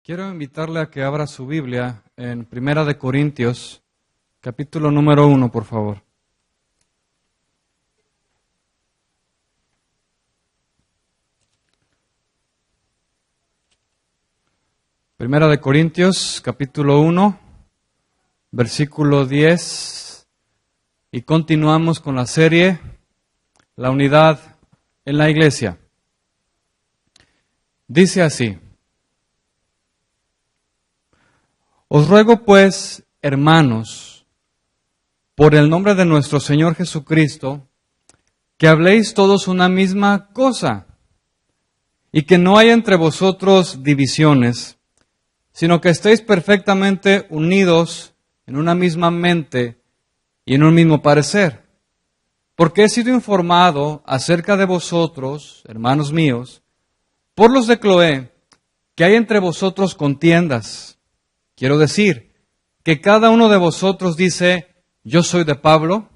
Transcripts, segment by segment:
Quiero invitarle a que abra su Biblia en Primera de Corintios, capítulo número 1, por favor. Primera de Corintios, capítulo 1, versículo 10, y continuamos con la serie La unidad en la iglesia. Dice así: Os ruego pues, hermanos, por el nombre de nuestro Señor Jesucristo, que habléis todos una misma cosa, y que no haya entre vosotros divisiones, sino que estéis perfectamente unidos en una misma mente y en un mismo parecer. Porque he sido informado acerca de vosotros, hermanos míos, por los de Cloé, que hay entre vosotros contiendas. Quiero decir que cada uno de vosotros dice: yo soy de Pablo,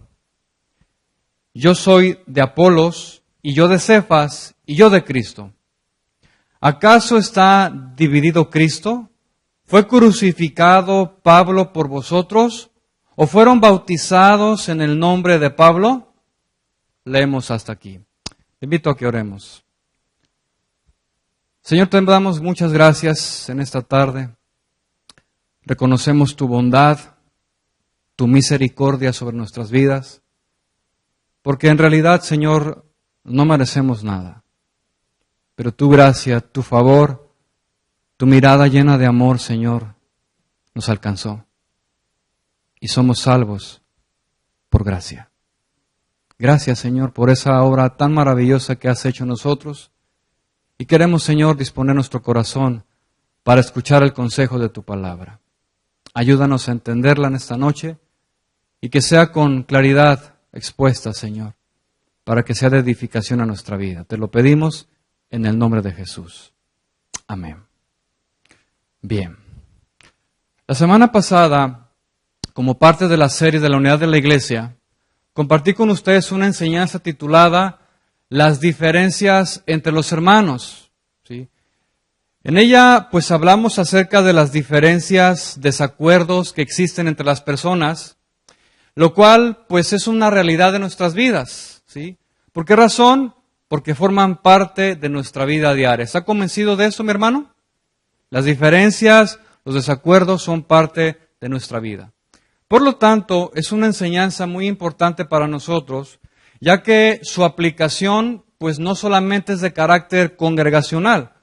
yo soy de Apolos, y yo de Cefas, y yo de Cristo. ¿Acaso está dividido Cristo? ¿Fue crucificado Pablo por vosotros? ¿O fueron bautizados en el nombre de Pablo? Leemos hasta aquí. Te invito a que oremos. Señor, te damos muchas gracias en esta tarde. Reconocemos tu bondad, tu misericordia sobre nuestras vidas, porque en realidad, Señor, no merecemos nada. Pero tu gracia, tu favor, tu mirada llena de amor, Señor, nos alcanzó. Y somos salvos por gracia. Gracias, Señor, por esa obra tan maravillosa que has hecho en nosotros. Y queremos, Señor, disponer nuestro corazón para escuchar el consejo de tu palabra. Ayúdanos a entenderla en esta noche y que sea con claridad expuesta, Señor, para que sea de edificación a nuestra vida. Te lo pedimos en el nombre de Jesús. Amén. Bien. La semana pasada, como parte de la serie de la unidad de la iglesia, compartí con ustedes una enseñanza titulada Las diferencias entre los hermanos. ¿Sí? En ella, pues, hablamos acerca de las diferencias, desacuerdos que existen entre las personas, lo cual, pues, es una realidad de nuestras vidas, ¿sí? ¿Por qué razón? Porque forman parte de nuestra vida diaria. ¿Está convencido de eso, mi hermano? Las diferencias, los desacuerdos son parte de nuestra vida. Por lo tanto, es una enseñanza muy importante para nosotros, ya que su aplicación, pues, no solamente es de carácter congregacional,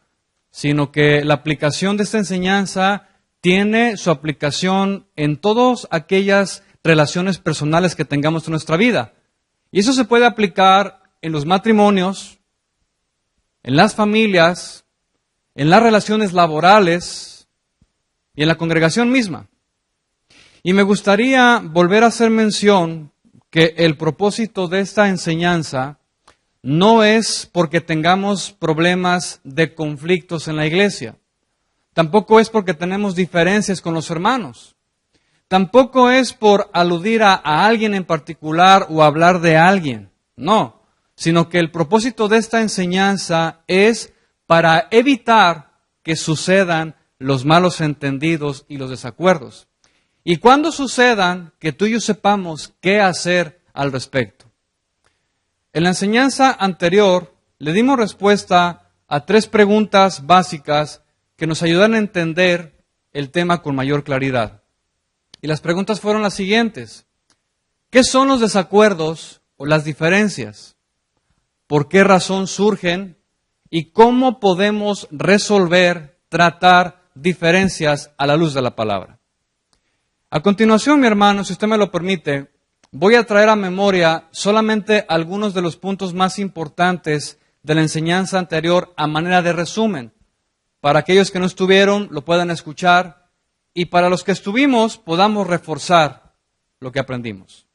sino que la aplicación de esta enseñanza tiene su aplicación en todas aquellas relaciones personales que tengamos en nuestra vida. Y eso se puede aplicar en los matrimonios, en las familias, en las relaciones laborales y en la congregación misma. Y me gustaría volver a hacer mención que el propósito de esta enseñanza no es porque tengamos problemas de conflictos en la iglesia. Tampoco es porque tenemos diferencias con los hermanos. Tampoco es por aludir a alguien en particular o hablar de alguien. No, sino que el propósito de esta enseñanza es para evitar que sucedan los malos entendidos y los desacuerdos. Y cuando sucedan, que tú y yo sepamos qué hacer al respecto. En la enseñanza anterior le dimos respuesta a 3 preguntas básicas que nos ayudan a entender el tema con mayor claridad. Y las preguntas fueron las siguientes: ¿qué son los desacuerdos o las diferencias? ¿Por qué razón surgen? ¿Y cómo podemos resolver, tratar diferencias a la luz de la palabra? A continuación, mi hermano, si usted me lo permite, voy a traer a memoria solamente algunos de los puntos más importantes de la enseñanza anterior a manera de resumen. Para aquellos que no estuvieron, lo puedan escuchar, y para los que estuvimos, podamos reforzar lo que aprendimos.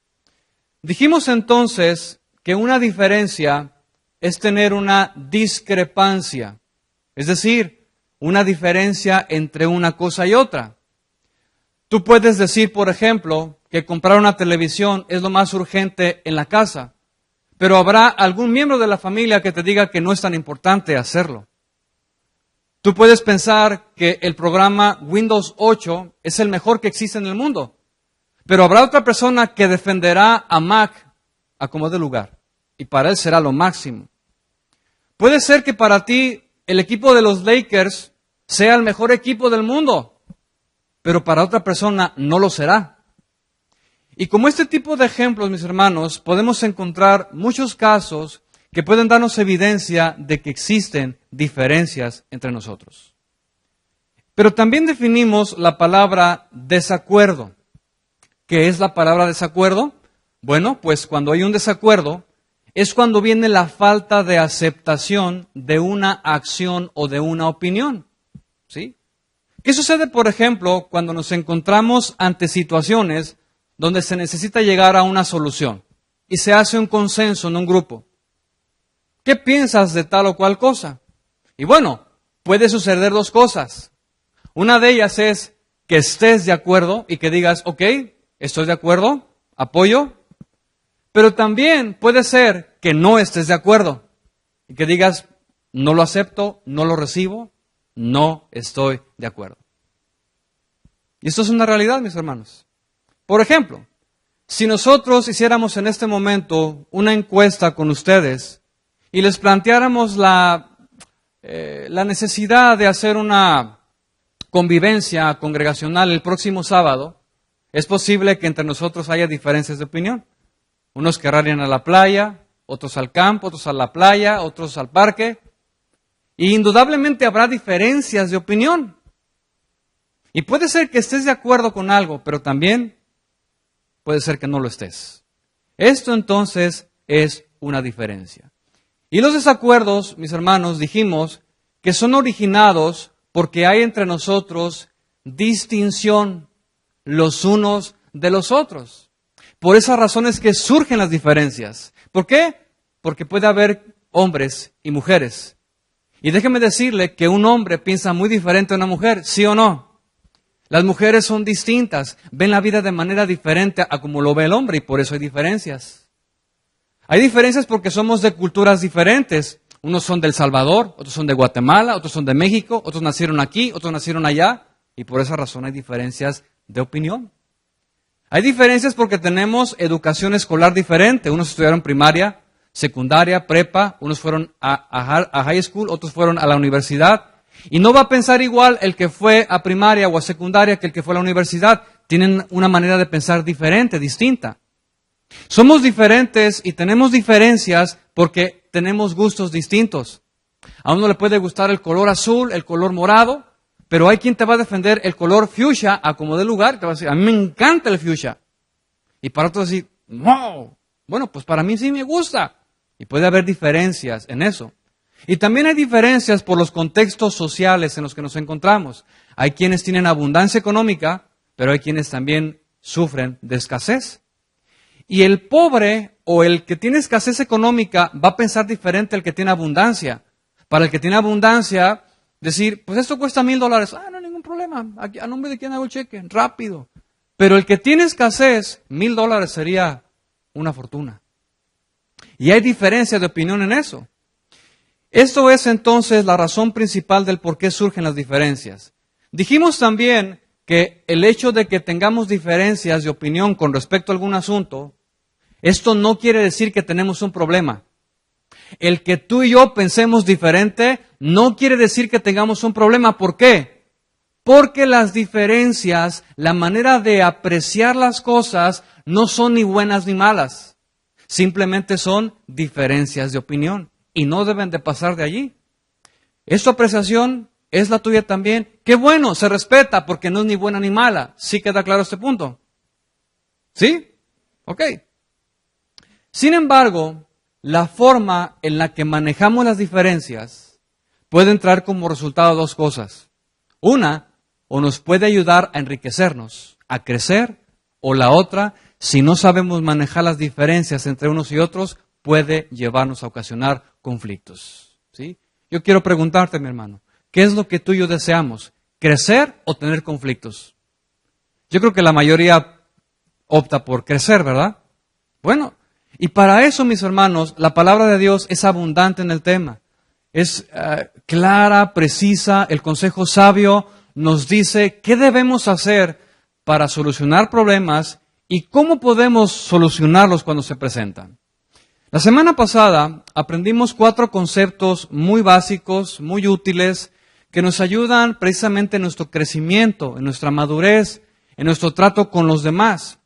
Dijimos entonces que una diferencia es tener una discrepancia, es decir, una diferencia entre una cosa y otra. Tú puedes decir, por ejemplo, que comprar una televisión es lo más urgente en la casa, pero habrá algún miembro de la familia que te diga que no es tan importante hacerlo. Tú puedes pensar que el programa Windows 8 es el mejor que existe en el mundo, pero habrá otra persona que defenderá a Mac a como de lugar, y para él será lo máximo. Puede ser que para ti el equipo de los Lakers sea el mejor equipo del mundo, pero para otra persona no lo será. Y como este tipo de ejemplos, mis hermanos, podemos encontrar muchos casos que pueden darnos evidencia de que existen diferencias entre nosotros. Pero también definimos la palabra desacuerdo. ¿Qué es la palabra desacuerdo? Bueno, pues cuando hay un desacuerdo es cuando viene la falta de aceptación de una acción o de una opinión. ¿Sí? ¿Qué sucede, por ejemplo, cuando nos encontramos ante situaciones donde se necesita llegar a una solución y se hace un consenso en un grupo? ¿Qué piensas de tal o cual cosa? Y bueno, puede suceder dos cosas. Una de ellas es que estés de acuerdo y que digas, ok, estoy de acuerdo, apoyo. Pero también puede ser que no estés de acuerdo y que digas, no lo acepto, no lo recibo, no estoy de acuerdo. Y esto es una realidad, mis hermanos. Por ejemplo, si nosotros hiciéramos en este momento una encuesta con ustedes y les planteáramos la necesidad de hacer una convivencia congregacional el próximo sábado, es posible que entre nosotros haya diferencias de opinión. Unos querrán ir a la playa, otros al campo, otros a la playa, otros al parque. Y indudablemente habrá diferencias de opinión. Y puede ser que estés de acuerdo con algo, pero también puede ser que no lo estés. Esto entonces es una diferencia. Y los desacuerdos, mis hermanos, dijimos que son originados porque hay entre nosotros distinción los unos de los otros. Por esas razones que surgen las diferencias. ¿Por qué? Porque puede haber hombres y mujeres. Y déjeme decirle que un hombre piensa muy diferente a una mujer, ¿sí o no? Las mujeres son distintas, ven la vida de manera diferente a como lo ve el hombre y por eso hay diferencias. Hay diferencias porque somos de culturas diferentes. Unos son del Salvador, otros son de Guatemala, otros son de México, otros nacieron aquí, otros nacieron allá y por esa razón hay diferencias de opinión. Hay diferencias porque tenemos educación escolar diferente. Unos estudiaron primaria, secundaria, prepa, unos fueron a high school, otros fueron a la universidad. Y no va a pensar igual el que fue a primaria o a secundaria que el que fue a la universidad. Tienen una manera de pensar diferente, distinta. Somos diferentes y tenemos diferencias porque tenemos gustos distintos. A uno le puede gustar el color azul, el color morado, pero hay quien te va a defender el color fuchsia a como de lugar. Te va a decir, a mí me encanta el fuchsia. Y para otros decir, no, bueno, pues para mí sí me gusta. Y puede haber diferencias en eso. Y también hay diferencias por los contextos sociales en los que nos encontramos. Hay quienes tienen abundancia económica, pero hay quienes también sufren de escasez. Y el pobre o el que tiene escasez económica va a pensar diferente al que tiene abundancia. Para el que tiene abundancia, decir, pues esto cuesta $1,000. No hay ningún problema. Aquí, ¿a nombre de quién hago el cheque? Rápido. Pero el que tiene escasez, $1,000 sería una fortuna. Y hay diferencia de opinión en eso. Esto es entonces la razón principal del por qué surgen las diferencias. Dijimos también que el hecho de que tengamos diferencias de opinión con respecto a algún asunto, esto no quiere decir que tenemos un problema. El que tú y yo pensemos diferente no quiere decir que tengamos un problema. ¿Por qué? Porque las diferencias, la manera de apreciar las cosas, no son ni buenas ni malas. Simplemente son diferencias de opinión y no deben de pasar de allí. Esta apreciación es la tuya también. ¡Qué bueno! Se respeta porque no es ni buena ni mala. ¿Sí queda claro este punto? ¿Sí? Ok. Sin embargo, la forma en la que manejamos las diferencias puede traer como resultado dos cosas. Una, o nos puede ayudar a enriquecernos, a crecer, o la otra, si no sabemos manejar las diferencias entre unos y otros, puede llevarnos a ocasionar conflictos. ¿Sí? Yo quiero preguntarte, mi hermano, ¿qué es lo que tú y yo deseamos? ¿Crecer o tener conflictos? Yo creo que la mayoría opta por crecer, ¿verdad? Bueno, y para eso, mis hermanos, la palabra de Dios es abundante en el tema. es clara, precisa. El consejo sabio nos dice qué debemos hacer para solucionar problemas y cómo podemos solucionarlos cuando se presentan. La semana pasada aprendimos 4 conceptos muy básicos, muy útiles, que nos ayudan precisamente en nuestro crecimiento, en nuestra madurez, en nuestro trato con los demás.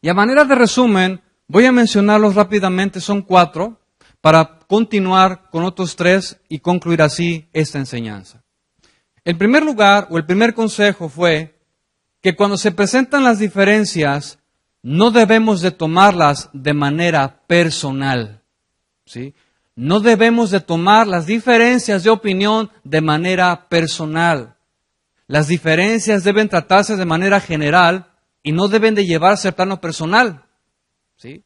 Y a manera de resumen, voy a mencionarlos rápidamente, son 4, para continuar con otros 3 y concluir así esta enseñanza. El primer lugar, o el primer consejo fue que cuando se presentan las diferencias, no debemos de tomarlas de manera personal, ¿sí? No debemos de tomar las diferencias de opinión de manera personal. Las diferencias deben tratarse de manera general y no deben de llevarse al plano personal, ¿sí?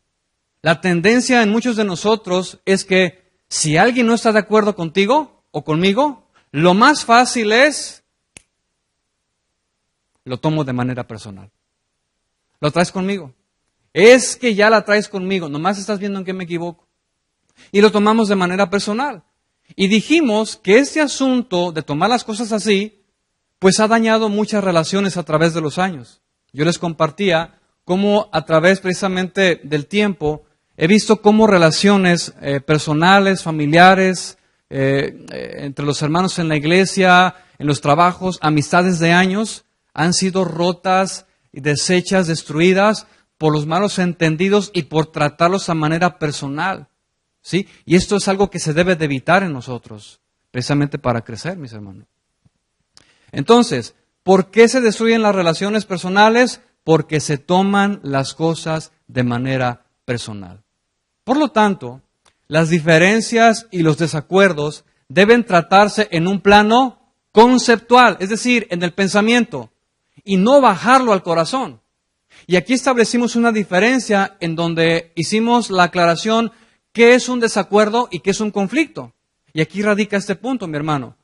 La tendencia en muchos de nosotros es que si alguien no está de acuerdo contigo o conmigo, lo más fácil es, lo tomo de manera personal. ¿Lo traes conmigo? Es que ya la traes conmigo, nomás estás viendo en qué me equivoco. Y lo tomamos de manera personal. Y dijimos que este asunto de tomar las cosas así, pues ha dañado muchas relaciones a través de los años. Yo les compartía cómo a través precisamente del tiempo he visto cómo relaciones personales, familiares, entre los hermanos en la iglesia, en los trabajos, amistades de años, han sido rotas y deshechas, destruidas por los malos entendidos y por tratarlos a manera personal, ¿sí? Y esto es algo que se debe de evitar en nosotros, precisamente para crecer, mis hermanos. Entonces, ¿por qué se destruyen las relaciones personales? Porque se toman las cosas de manera personal. Por lo tanto, las diferencias y los desacuerdos deben tratarse en un plano conceptual, es decir, en el pensamiento, y no bajarlo al corazón. Y aquí establecimos una diferencia en donde hicimos la aclaración qué es un desacuerdo y qué es un conflicto. Y aquí radica este punto, mi hermano.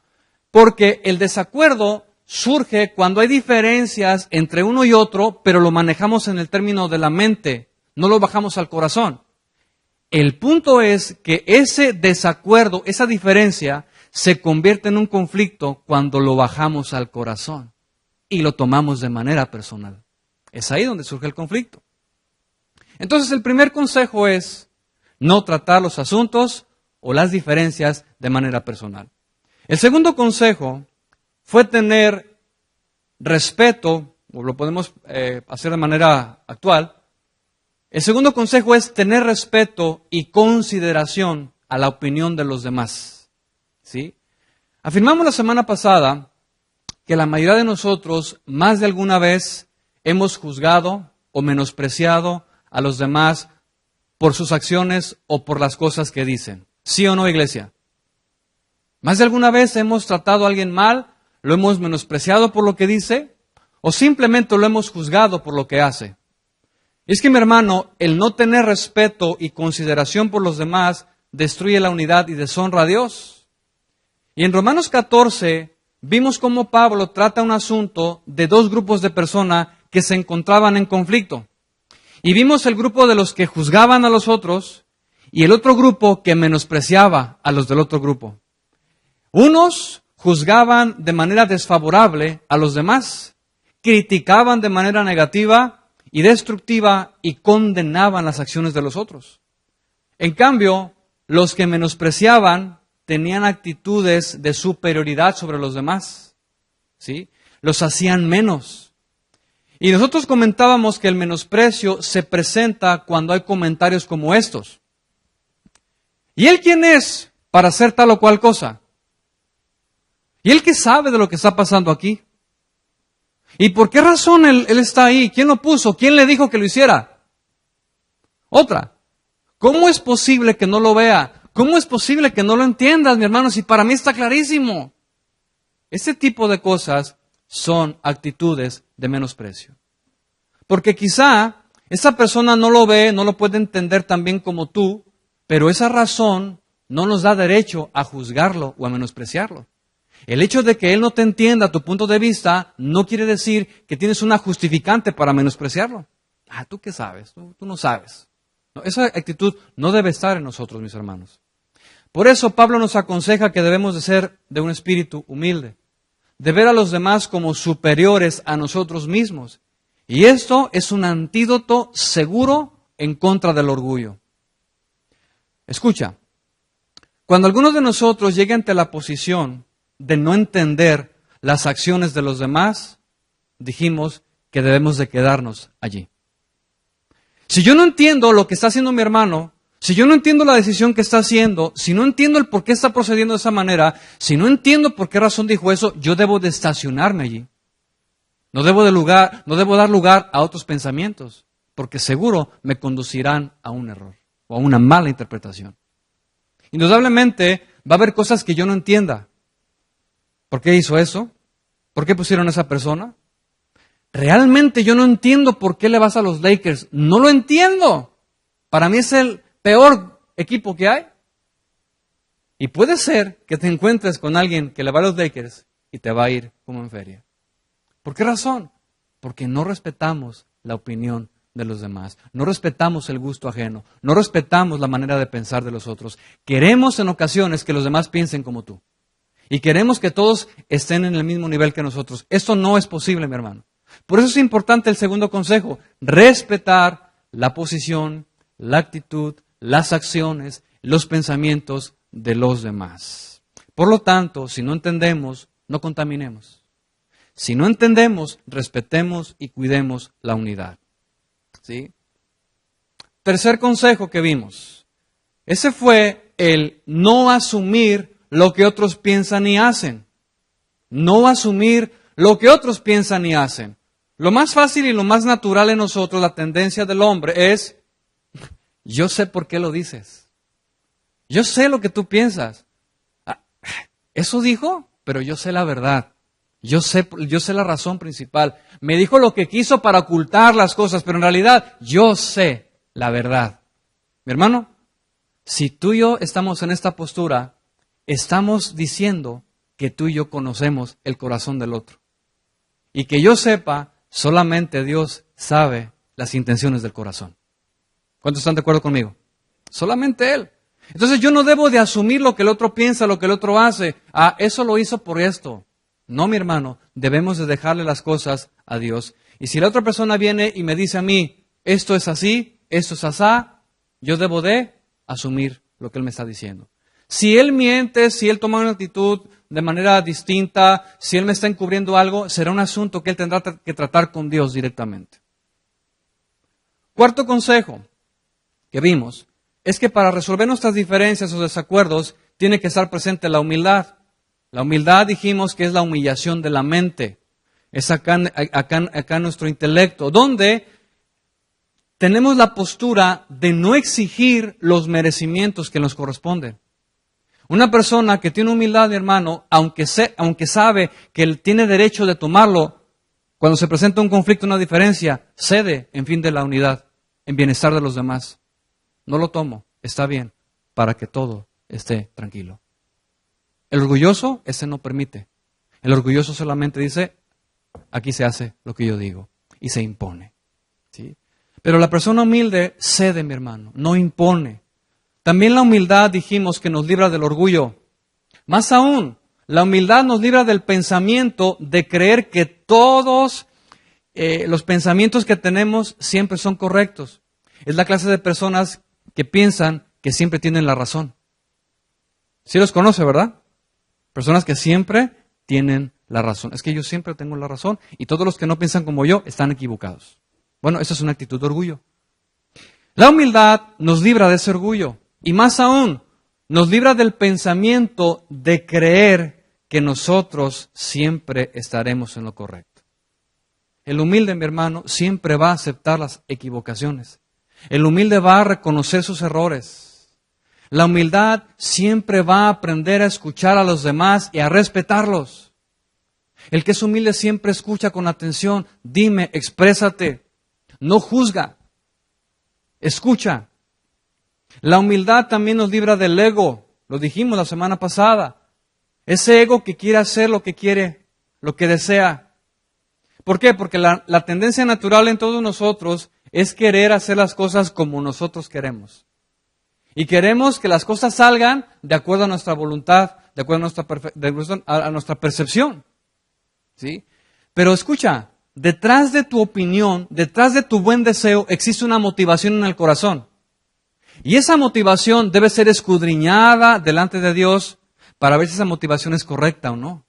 Porque el desacuerdo surge cuando hay diferencias entre uno y otro, pero lo manejamos en el término de la mente, no lo bajamos al corazón. El punto es que ese desacuerdo, esa diferencia, se convierte en un conflicto cuando lo bajamos al corazón y lo tomamos de manera personal. Es ahí donde surge el conflicto. Entonces, el primer consejo es no tratar los asuntos o las diferencias de manera personal. El segundo consejo fue tener respeto, o lo podemos hacer de manera actual. El segundo consejo es tener respeto y consideración a la opinión de los demás, ¿sí? Afirmamos la semana pasada que la mayoría de nosotros, más de alguna vez, hemos juzgado o menospreciado a los demás por sus acciones o por las cosas que dicen. ¿Sí o no, iglesia? Más de alguna vez hemos tratado a alguien mal, lo hemos menospreciado por lo que dice o simplemente lo hemos juzgado por lo que hace. Es que, mi hermano, el no tener respeto y consideración por los demás destruye la unidad y deshonra a Dios. Y en Romanos 14 vimos cómo Pablo trata un asunto de 2 grupos de personas que se encontraban en conflicto. Y vimos el grupo de los que juzgaban a los otros y el otro grupo que menospreciaba a los del otro grupo. Unos juzgaban de manera desfavorable a los demás, criticaban de manera negativa y destructiva y condenaban las acciones de los otros. En cambio, los que menospreciaban tenían actitudes de superioridad sobre los demás, ¿sí? Los hacían menos. Y nosotros comentábamos que el menosprecio se presenta cuando hay comentarios como estos. ¿Y él quién es para hacer tal o cual cosa? ¿Y él qué sabe de lo que está pasando aquí? ¿Y por qué razón él está ahí? ¿Quién lo puso? ¿Quién le dijo que lo hiciera? Otra. ¿Cómo es posible que no lo vea? ¿Cómo es posible que no lo entiendas, mi hermano? Si para mí está clarísimo. Este tipo de cosas son actitudes de menosprecio. Porque quizá esa persona no lo ve, no lo puede entender tan bien como tú, pero esa razón no nos da derecho a juzgarlo o a menospreciarlo. El hecho de que él no te entienda tu punto de vista no quiere decir que tienes una justificante para menospreciarlo. Ah, ¿tú qué sabes? Tú no sabes. No, esa actitud no debe estar en nosotros, mis hermanos. Por eso Pablo nos aconseja que debemos de ser de un espíritu humilde, de ver a los demás como superiores a nosotros mismos. Y esto es un antídoto seguro en contra del orgullo. Escucha, cuando algunos de nosotros lleguen ante la posición de no entender las acciones de los demás, dijimos que debemos de quedarnos allí. Si yo no entiendo lo que está haciendo mi hermano, si yo no entiendo la decisión que está haciendo, si no entiendo el por qué está procediendo de esa manera, si no entiendo por qué razón dijo eso, yo debo de estacionarme allí. No debo dar lugar a otros pensamientos, porque seguro me conducirán a un error o a una mala interpretación. Indudablemente va a haber cosas que yo no entienda. ¿Por qué hizo eso? ¿Por qué pusieron a esa persona? Realmente yo no entiendo por qué le vas a los Lakers. No lo entiendo. Para mí es el peor equipo que hay. Y puede ser que te encuentres con alguien que le va a los Lakers y te va a ir como en feria. ¿Por qué razón? Porque no respetamos la opinión de los demás. No respetamos el gusto ajeno. No respetamos la manera de pensar de los otros. Queremos en ocasiones que los demás piensen como tú. Y queremos que todos estén en el mismo nivel que nosotros. Esto no es posible, mi hermano. Por eso es importante el segundo consejo, respetar la posición, la actitud, las acciones, los pensamientos de los demás. Por lo tanto, si no entendemos, no contaminemos. Si no entendemos, respetemos y cuidemos la unidad. ¿Sí? Tercer consejo que vimos. Ese fue el no asumir lo que otros piensan y hacen. No asumir lo que otros piensan y hacen. Lo más fácil y lo más natural en nosotros, la tendencia del hombre es, yo sé por qué lo dices. Yo sé lo que tú piensas. Eso dijo, pero yo sé la verdad. Yo sé la razón principal. Me dijo lo que quiso para ocultar las cosas, pero en realidad yo sé la verdad. Mi hermano, si tú y yo estamos en esta postura, estamos diciendo que tú y yo conocemos el corazón del otro. Y que yo sepa, solamente Dios sabe las intenciones del corazón. ¿Cuántos están de acuerdo conmigo? Solamente Él. Entonces yo no debo de asumir lo que el otro piensa, lo que el otro hace. Eso lo hizo por esto. No, mi hermano, debemos de dejarle las cosas a Dios. Y si la otra persona viene y me dice a mí, esto es así, esto es asá, yo debo de asumir lo que Él me está diciendo. Si Él miente, si Él toma una actitud de manera distinta, si Él me está encubriendo algo, será un asunto que Él tendrá que tratar con Dios directamente. Cuarto consejo que vimos es que para resolver nuestras diferencias o desacuerdos tiene que estar presente la humildad. La humildad dijimos que es la humillación de la mente. Es acá nuestro intelecto, donde tenemos la postura de no exigir los merecimientos que nos corresponden. Una persona que tiene humildad, mi hermano, aunque sabe que él tiene derecho de tomarlo, cuando se presenta un conflicto, una diferencia, cede en fin de la unidad, en bienestar de los demás. No lo tomo, está bien, para que todo esté tranquilo. El orgulloso, ese no permite. El orgulloso solamente dice, aquí se hace lo que yo digo, y se impone. ¿Sí? Pero la persona humilde cede, mi hermano, no impone. También la humildad dijimos que nos libra del orgullo. Más aún, la humildad nos libra del pensamiento de creer que todos los pensamientos que tenemos siempre son correctos. Es la clase de personas que piensan que siempre tienen la razón. Sí los conoce, ¿verdad? Personas que siempre tienen la razón. Es que yo siempre tengo la razón y todos los que no piensan como yo están equivocados. Bueno, esa es una actitud de orgullo. La humildad nos libra de ese orgullo y más aún, nos libra del pensamiento de creer que nosotros siempre estaremos en lo correcto. El humilde, mi hermano, siempre va a aceptar las equivocaciones. El humilde va a reconocer sus errores. La humildad siempre va a aprender a escuchar a los demás y a respetarlos. El que es humilde siempre escucha con atención. Dime, exprésate. No juzga. Escucha. La humildad también nos libra del ego. Lo dijimos la semana pasada. Ese ego que quiere hacer lo que quiere, lo que desea. ¿Por qué? Porque la tendencia natural en todos nosotros es querer hacer las cosas como nosotros queremos. Y queremos que las cosas salgan de acuerdo a nuestra voluntad, de acuerdo a nuestra percepción. ¿Sí? Pero escucha, detrás de tu opinión, detrás de tu buen deseo, existe una motivación en el corazón. Y esa motivación debe ser escudriñada delante de Dios para ver si esa motivación es correcta o no.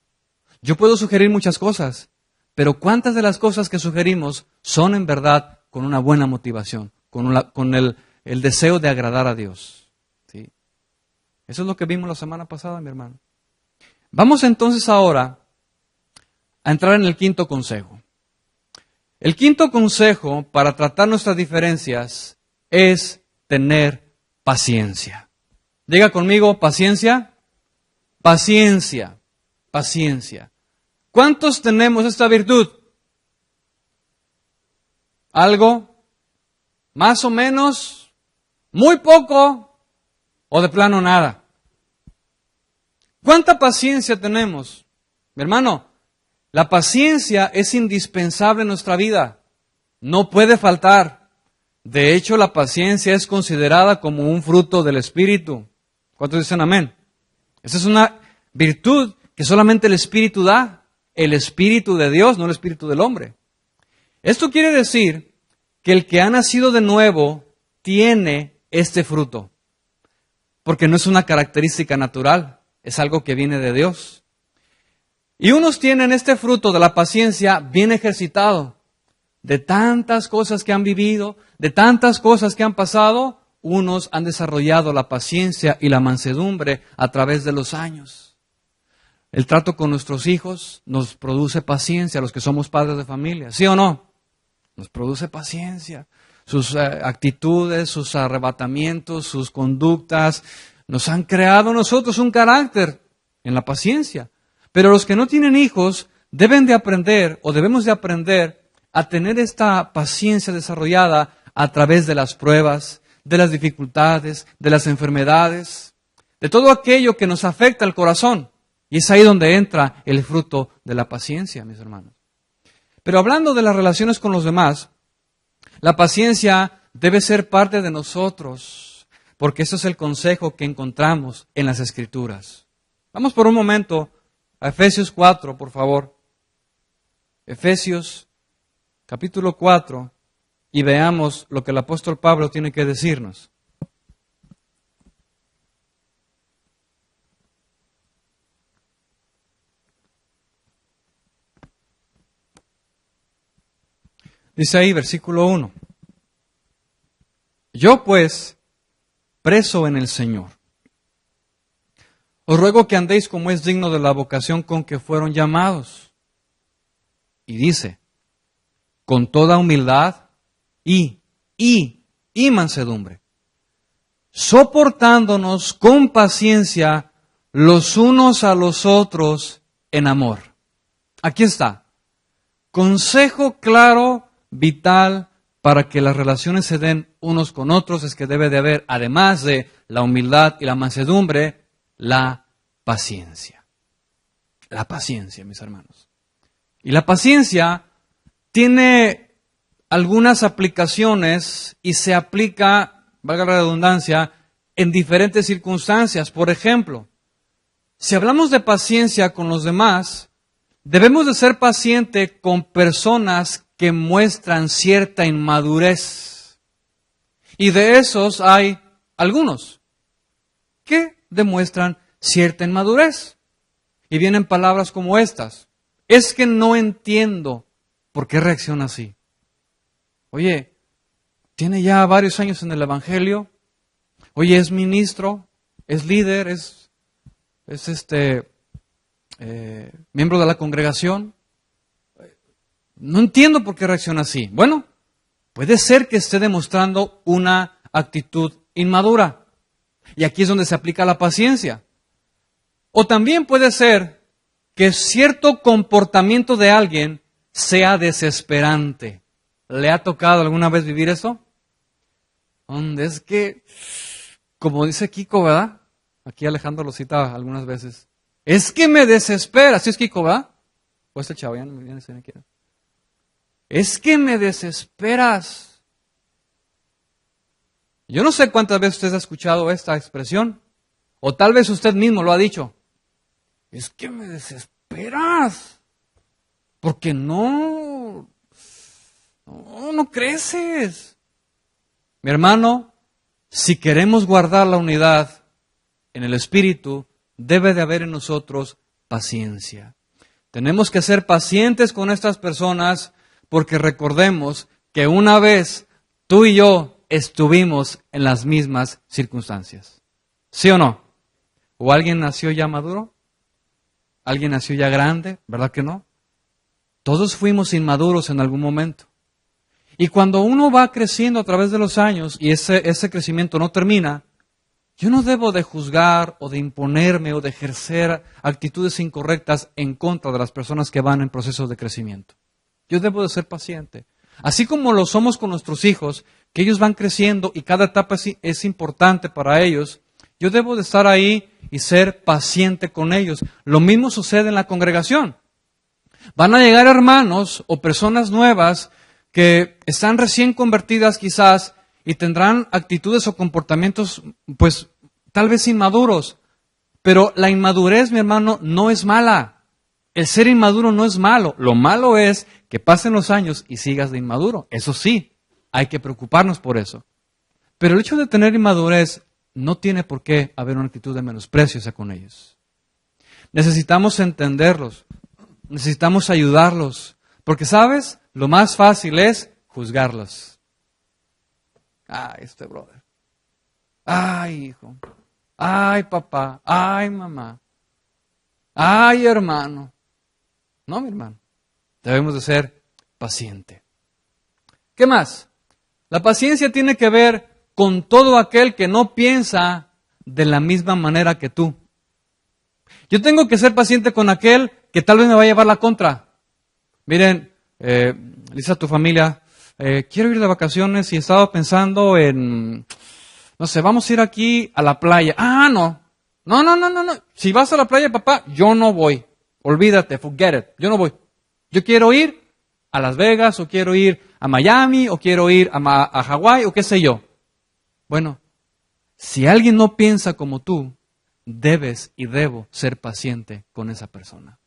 Yo puedo sugerir muchas cosas, pero ¿cuántas de las cosas que sugerimos son en verdad con una buena motivación, con el deseo de agradar a Dios? ¿Sí? Eso es lo que vimos la semana pasada, mi hermano. Vamos entonces ahora a entrar en el quinto consejo. El quinto consejo para tratar nuestras diferencias es tener paciencia. Diga conmigo, paciencia, paciencia, paciencia. ¿Cuántos tenemos esta virtud? ¿Algo? ¿Más o menos? ¿Muy poco? ¿O de plano nada? ¿Cuánta paciencia tenemos? Mi hermano, la paciencia es indispensable en nuestra vida. No puede faltar. De hecho, la paciencia es considerada como un fruto del Espíritu. ¿Cuántos dicen amén? Esa es una virtud que solamente el Espíritu da. El Espíritu de Dios, no el Espíritu del hombre. Esto quiere decir que el que ha nacido de nuevo tiene este fruto. Porque no es una característica natural, es algo que viene de Dios. Y unos tienen este fruto de la paciencia bien ejercitado. De tantas cosas que han vivido, de tantas cosas que han pasado, unos han desarrollado la paciencia y la mansedumbre a través de los años. El trato con nuestros hijos nos produce paciencia, los que somos padres de familia, ¿sí o no? Nos produce paciencia. Sus actitudes, sus arrebatamientos, sus conductas, nos han creado nosotros un carácter en la paciencia. Pero los que no tienen hijos deben de aprender, o debemos de aprender, a tener esta paciencia desarrollada a través de las pruebas, de las dificultades, de las enfermedades, de todo aquello que nos afecta al corazón. Y es ahí donde entra el fruto de la paciencia, mis hermanos. Pero hablando de las relaciones con los demás, la paciencia debe ser parte de nosotros, porque eso es el consejo que encontramos en las Escrituras. Vamos por un momento a Efesios 4, por favor. Efesios capítulo 4, y veamos lo que el apóstol Pablo tiene que decirnos. Dice ahí, versículo 1. Yo pues, preso en el Señor, os ruego que andéis como es digno de la vocación con que fueron llamados. Y dice, con toda humildad y mansedumbre, soportándonos con paciencia los unos a los otros en amor. Aquí está. Consejo claro, vital, para que las relaciones se den unos con otros, es que debe de haber, además de la humildad y la mansedumbre, la paciencia. La paciencia, mis hermanos. Y la paciencia tiene algunas aplicaciones y se aplica, valga la redundancia, en diferentes circunstancias. Por ejemplo, si hablamos de paciencia con los demás, debemos de ser pacientes con personas que muestran cierta inmadurez. Y de esos hay algunos que demuestran cierta inmadurez. Y vienen palabras como estas. Es que no entiendo por qué reacciona así. Oye, tiene ya varios años en el Evangelio. Oye, es ministro, es líder, es miembro de la congregación. No entiendo por qué reacciona así. Bueno, puede ser que esté demostrando una actitud inmadura. Y aquí es donde se aplica la paciencia. O también puede ser que cierto comportamiento de alguien sea desesperante. ¿Le ha tocado alguna vez vivir eso? Es que, como dice Kiko, ¿verdad? Aquí Alejandro lo cita algunas veces. Es que me desespera. ¿Sí es Kiko, verdad? O este chavo, ya no me viene si me quiere. Es que me desesperas. Yo no sé cuántas veces usted ha escuchado esta expresión, o tal vez usted mismo lo ha dicho. Es que me desesperas, porque no creces. Mi hermano, si queremos guardar la unidad en el Espíritu, debe de haber en nosotros paciencia. Tenemos que ser pacientes con estas personas porque recordemos que una vez tú y yo estuvimos en las mismas circunstancias. ¿Sí o no? ¿O alguien nació ya maduro? ¿Alguien nació ya grande? ¿Verdad que no? Todos fuimos inmaduros en algún momento. Y cuando uno va creciendo a través de los años y ese crecimiento no termina, yo no debo de juzgar o de imponerme o de ejercer actitudes incorrectas en contra de las personas que van en proceso de crecimiento. Yo debo de ser paciente. Así como lo somos con nuestros hijos, que ellos van creciendo y cada etapa es importante para ellos, yo debo de estar ahí y ser paciente con ellos. Lo mismo sucede en la congregación. Van a llegar hermanos o personas nuevas que están recién convertidas quizás y tendrán actitudes o comportamientos, pues, tal vez inmaduros. Pero la inmadurez, mi hermano, no es mala. El ser inmaduro no es malo. Lo malo es que pasen los años y sigas de inmaduro. Eso sí, hay que preocuparnos por eso. Pero el hecho de tener inmadurez no tiene por qué haber una actitud de menosprecio hacia con ellos. Necesitamos entenderlos. Necesitamos ayudarlos. Porque, ¿sabes? Lo más fácil es juzgarlos. Ay, este brother. Ay, hijo. Ay, papá. Ay, mamá. Ay, hermano. No, mi hermano. Debemos de ser pacientes. ¿Qué más? La paciencia tiene que ver con todo aquel que no piensa de la misma manera que tú. Yo tengo que ser paciente con aquel que tal vez me va a llevar la contra. Miren, Lisa, tu familia, quiero ir de vacaciones y estaba pensando en, no sé, vamos a ir aquí a la playa. Ah, no. No. Si vas a la playa, papá, yo no voy. Olvídate, forget it. Yo no voy. Yo quiero ir a Las Vegas, o quiero ir a Miami, o quiero ir a Hawái, o qué sé yo. Bueno, si alguien no piensa como tú, debes y debo ser paciente con esa persona.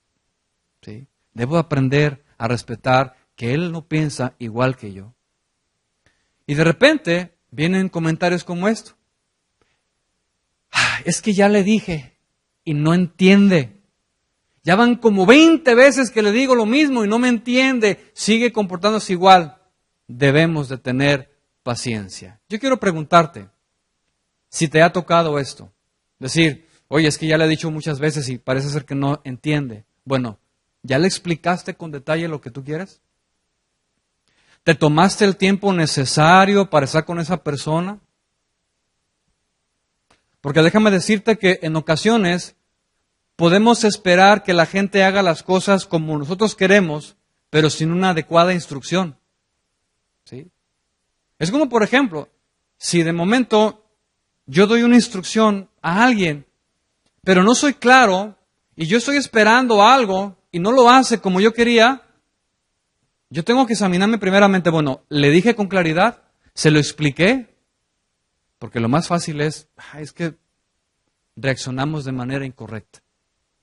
¿Sí? Debo aprender a respetar que él no piensa igual que yo. Y de repente vienen comentarios como esto. Es que ya le dije y no entiende. Ya van como 20 veces que le digo lo mismo y no me entiende. Sigue comportándose igual. Debemos de tener paciencia. Yo quiero preguntarte si te ha tocado esto. Decir, oye, es que ya le he dicho muchas veces y parece ser que no entiende. Bueno, ¿ya le explicaste con detalle lo que tú quieres? ¿Te tomaste el tiempo necesario para estar con esa persona? Porque déjame decirte que en ocasiones podemos esperar que la gente haga las cosas como nosotros queremos, pero sin una adecuada instrucción. ¿Sí? Es como, por ejemplo, si de momento yo doy una instrucción a alguien, pero no soy claro y yo estoy esperando algo y no lo hace como yo quería, yo tengo que examinarme primeramente, bueno, ¿le dije con claridad? ¿Se lo expliqué? Porque lo más fácil es que reaccionamos de manera incorrecta.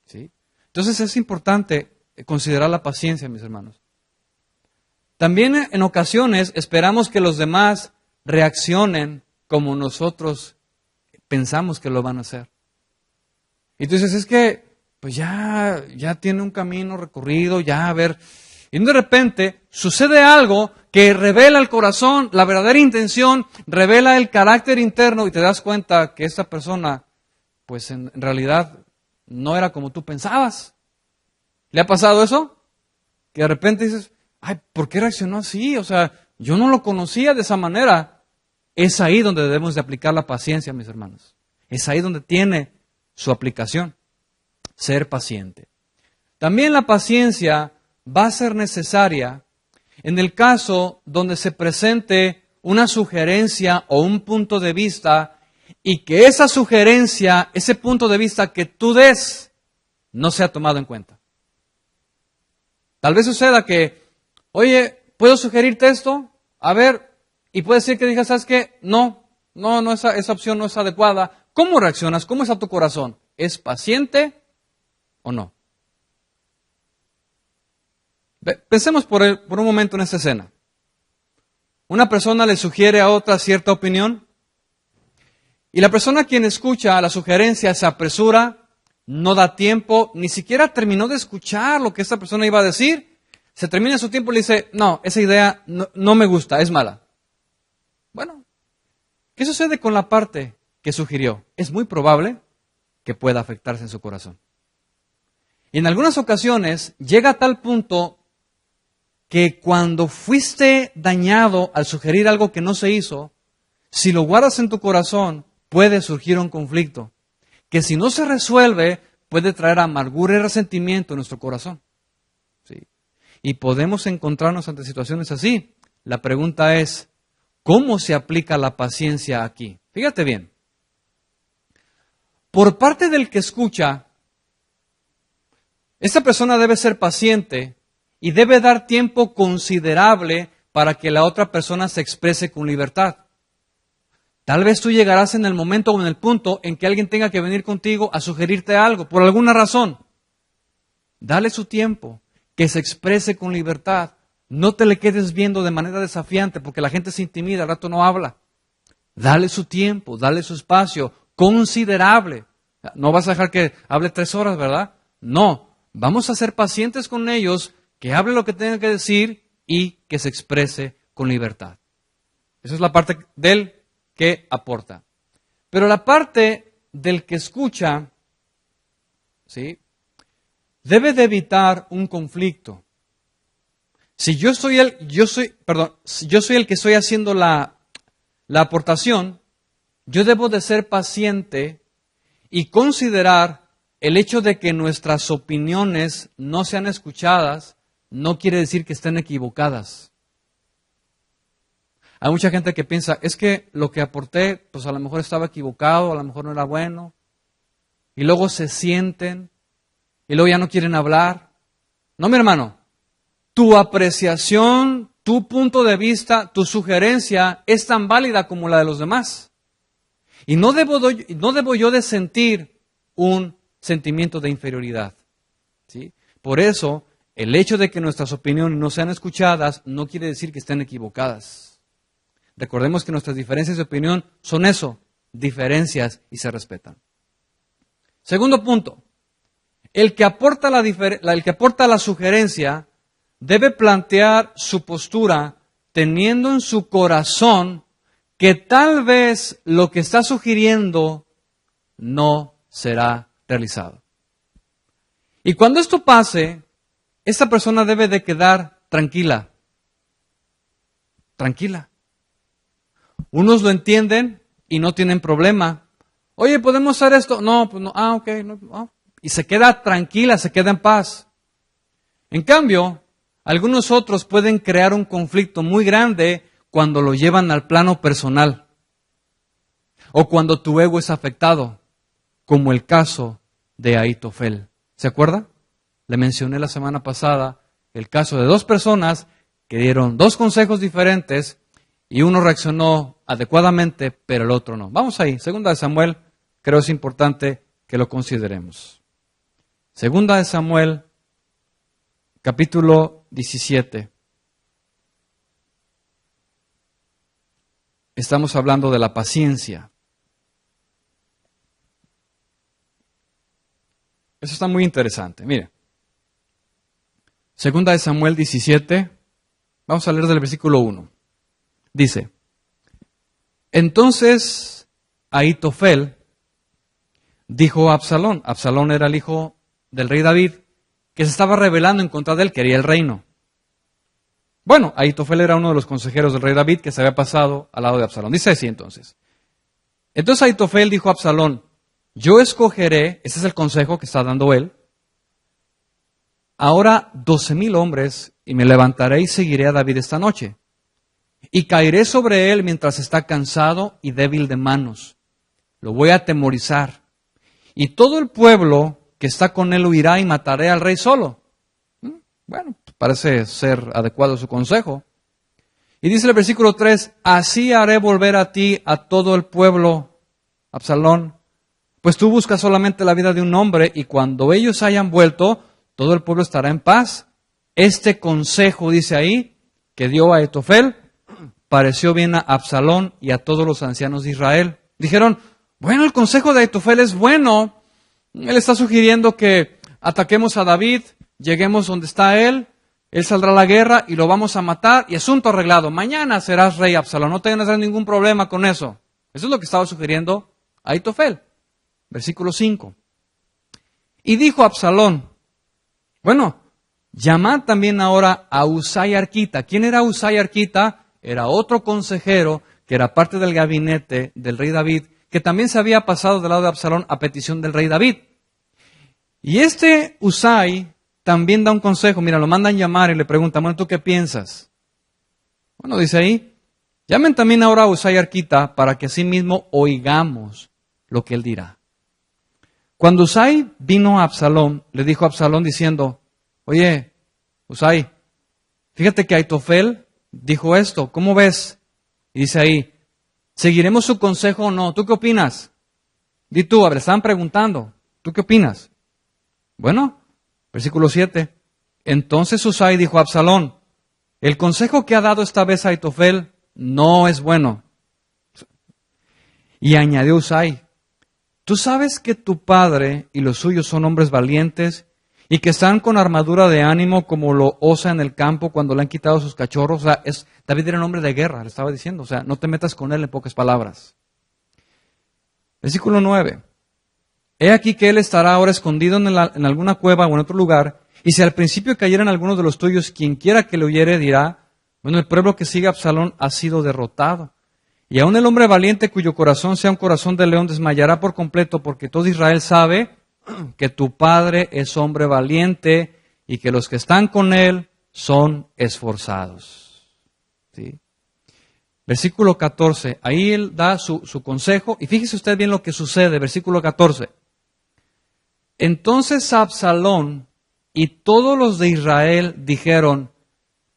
¿Sí? Entonces es importante considerar la paciencia, mis hermanos. También en ocasiones esperamos que los demás reaccionen como nosotros pensamos que lo van a hacer. Entonces es que pues ya tiene un camino recorrido, ya a ver. Y de repente sucede algo que revela el corazón, la verdadera intención, revela el carácter interno y te das cuenta que esta persona, pues en realidad no era como tú pensabas. ¿Le ha pasado eso? Que de repente dices, ¿por qué reaccionó así? O sea, yo no lo conocía de esa manera. Es ahí donde debemos de aplicar la paciencia, mis hermanos. Es ahí donde tiene su aplicación. Ser paciente. También la paciencia va a ser necesaria en el caso donde se presente una sugerencia o un punto de vista y que esa sugerencia, ese punto de vista que tú des, no sea tomado en cuenta. Tal vez suceda que, oye, ¿puedo sugerirte esto? A ver, y puede ser que digas, ¿sabes qué? No, no, esa opción no es adecuada, ¿cómo reaccionas? ¿Cómo está tu corazón? ¿Es paciente o no? Pensemos por un momento en esta escena. Una persona le sugiere a otra cierta opinión y la persona a quien escucha la sugerencia se apresura, no da tiempo, ni siquiera terminó de escuchar lo que esta persona iba a decir, se termina su tiempo y le dice, no, esa idea no me gusta, es mala. Bueno, ¿qué sucede con la parte que sugirió? Es muy probable que pueda afectarse en su corazón. Y en algunas ocasiones llega a tal punto que cuando fuiste dañado al sugerir algo que no se hizo, si lo guardas en tu corazón, puede surgir un conflicto, que si no se resuelve, puede traer amargura y resentimiento en nuestro corazón. ¿Sí? Y podemos encontrarnos ante situaciones así. La pregunta es, ¿cómo se aplica la paciencia aquí? Fíjate bien. Por parte del que escucha, esta persona debe ser paciente y debe dar tiempo considerable para que la otra persona se exprese con libertad. Tal vez tú llegarás en el momento o en el punto en que alguien tenga que venir contigo a sugerirte algo, por alguna razón. Dale su tiempo, que se exprese con libertad. No te le quedes viendo de manera desafiante, porque la gente se intimida, al rato no habla. Dale su tiempo, dale su espacio, considerable. No vas a dejar que hable 3 horas, ¿verdad? No, vamos a ser pacientes con ellos, que hable lo que tenga que decir y que se exprese con libertad. Esa es la parte del que aporta. Pero la parte del que escucha, ¿sí?, debe de evitar un conflicto. Si yo soy el que estoy haciendo la aportación, yo debo de ser paciente y considerar el hecho de que nuestras opiniones no sean escuchadas, no quiere decir que estén equivocadas. Hay mucha gente que piensa, es que lo que aporté, pues a lo mejor estaba equivocado, a lo mejor no era bueno. Y luego se sienten y luego ya no quieren hablar. No, mi hermano, tu apreciación, tu punto de vista, tu sugerencia es tan válida como la de los demás. Y no debo yo de sentir un sentimiento de inferioridad. ¿Sí? Por eso, el hecho de que nuestras opiniones no sean escuchadas no quiere decir que estén equivocadas. Recordemos que nuestras diferencias de opinión son eso, diferencias, y se respetan. Segundo punto, el que aporta la sugerencia debe plantear su postura teniendo en su corazón que tal vez lo que está sugiriendo no será realizado. Y cuando esto pase, esta persona debe de quedar tranquila. Tranquila. Unos lo entienden y no tienen problema. Oye, ¿podemos hacer esto? No, pues no. Ok. No. Y se queda tranquila, se queda en paz. En cambio, algunos otros pueden crear un conflicto muy grande cuando lo llevan al plano personal. O cuando tu ego es afectado, como el caso de Ahitofel. ¿Se acuerda? Le mencioné la semana pasada el caso de 2 personas que dieron 2 consejos diferentes y uno reaccionó adecuadamente, pero el otro no. Vamos ahí, 2 Samuel, creo es importante que lo consideremos. 2 Samuel, capítulo 17. Estamos hablando de la paciencia. Eso está muy interesante. Mire, 2 Samuel 17, vamos a leer del versículo 1. Dice, entonces Ahitofel dijo a Absalón. Absalón era el hijo del rey David, que se estaba rebelando en contra de él, quería el reino. Bueno, Ahitofel era uno de los consejeros del rey David que se había pasado al lado de Absalón. Dice así entonces. Entonces Ahitofel dijo a Absalón, yo escogeré, ese es el consejo que está dando él, ahora 12,000 hombres y me levantaré y seguiré a David esta noche. Y caeré sobre él mientras está cansado y débil de manos. Lo voy a atemorizar. Y todo el pueblo que está con él huirá y mataré al rey solo. Bueno, parece ser adecuado su consejo. Y dice el versículo 3, así haré volver a ti a todo el pueblo, Absalón, pues tú buscas solamente la vida de un hombre y cuando ellos hayan vuelto, todo el pueblo estará en paz. Este consejo, dice ahí, que dio a Ahitofel, pareció bien a Absalón y a todos los ancianos de Israel. Dijeron, bueno, el consejo de Ahitofel es bueno. Él está sugiriendo que ataquemos a David, lleguemos donde está él saldrá a la guerra y lo vamos a matar y asunto arreglado. Mañana serás rey, Absalón, no tengas ningún problema con eso. Eso es lo que estaba sugiriendo Ahitofel. Versículo 5. Y dijo Absalón, bueno, llamad también ahora a Usai Arquita. ¿Quién era Usai Arquita? Era otro consejero que era parte del gabinete del rey David, que también se había pasado del lado de Absalón a petición del rey David. Y este Usai también da un consejo. Mira, lo mandan llamar y le preguntan, bueno, ¿tú qué piensas? Bueno, dice ahí, llamen también ahora a Usai Arquita para que así mismo oigamos lo que él dirá. Cuando Usai vino a Absalón, le dijo a Absalón diciendo, oye, Usai, fíjate que Ahitofel dijo esto, ¿cómo ves? Y dice ahí, ¿seguiremos su consejo o no? ¿Tú qué opinas? Di tú, a ver, estaban preguntando, ¿tú qué opinas? Bueno, versículo 7. Entonces Usai dijo a Absalón, el consejo que ha dado esta vez Ahitofel no es bueno. Y añadió Usai, tú sabes que tu padre y los suyos son hombres valientes y que están con armadura de ánimo como lo osa en el campo cuando le han quitado sus cachorros. O sea, David era un hombre de guerra, le estaba diciendo. O sea, no te metas con él en pocas palabras. Versículo 9. He aquí que él estará ahora escondido en alguna cueva o en otro lugar, y si al principio cayeran algunos de los tuyos, quien quiera que le oyere dirá, bueno, el pueblo que sigue a Absalón ha sido derrotado. Y aun el hombre valiente cuyo corazón sea un corazón de león desmayará por completo, porque todo Israel sabe que tu padre es hombre valiente y que los que están con él son esforzados. ¿Sí? Versículo 14, ahí él da su consejo, y fíjese usted bien lo que sucede, versículo 14. Entonces Absalón y todos los de Israel dijeron,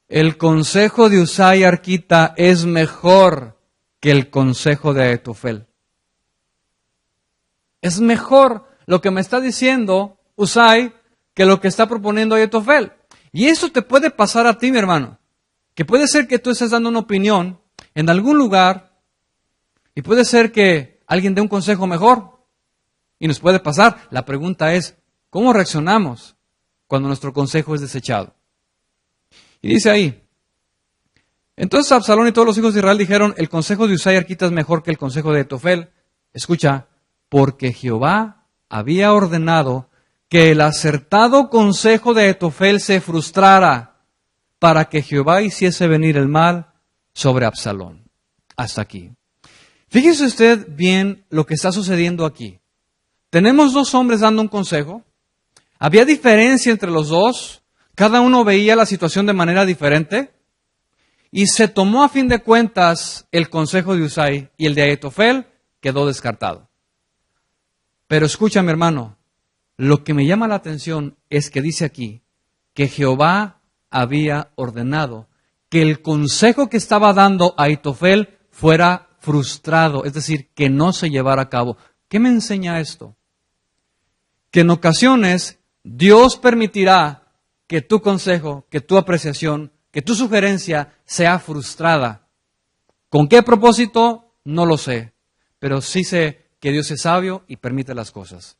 el consejo de Usai Arquita es mejor que el consejo de Ahitofel. Es mejor lo que me está diciendo Usai que lo que está proponiendo Ahitofel. Y eso te puede pasar a ti, mi hermano, que puede ser que tú estés dando una opinión en algún lugar y puede ser que alguien dé un consejo mejor. Y nos puede pasar. La pregunta es, ¿cómo reaccionamos cuando nuestro consejo es desechado? Y dice ahí, entonces Absalón y todos los hijos de Israel dijeron, el consejo de Usai Arquita es mejor que el consejo de Ahitofel. Escucha, porque Jehová había ordenado que el acertado consejo de Ahitofel se frustrara para que Jehová hiciese venir el mal sobre Absalón. Hasta aquí. Fíjese usted bien lo que está sucediendo aquí. Tenemos dos hombres dando un consejo. Había diferencia entre los dos. Cada uno veía la situación de manera diferente. Y se tomó a fin de cuentas el consejo de Usai y el de Ahitofel quedó descartado. Pero escucha, mi hermano, lo que me llama la atención es que dice aquí que Jehová había ordenado que el consejo que estaba dando Ahitofel fuera frustrado, es decir, que no se llevara a cabo. ¿Qué me enseña esto? Que en ocasiones Dios permitirá que tu consejo, que tu apreciación, que tu sugerencia sea frustrada. ¿Con qué propósito? No lo sé, pero sí sé que Dios es sabio y permite las cosas.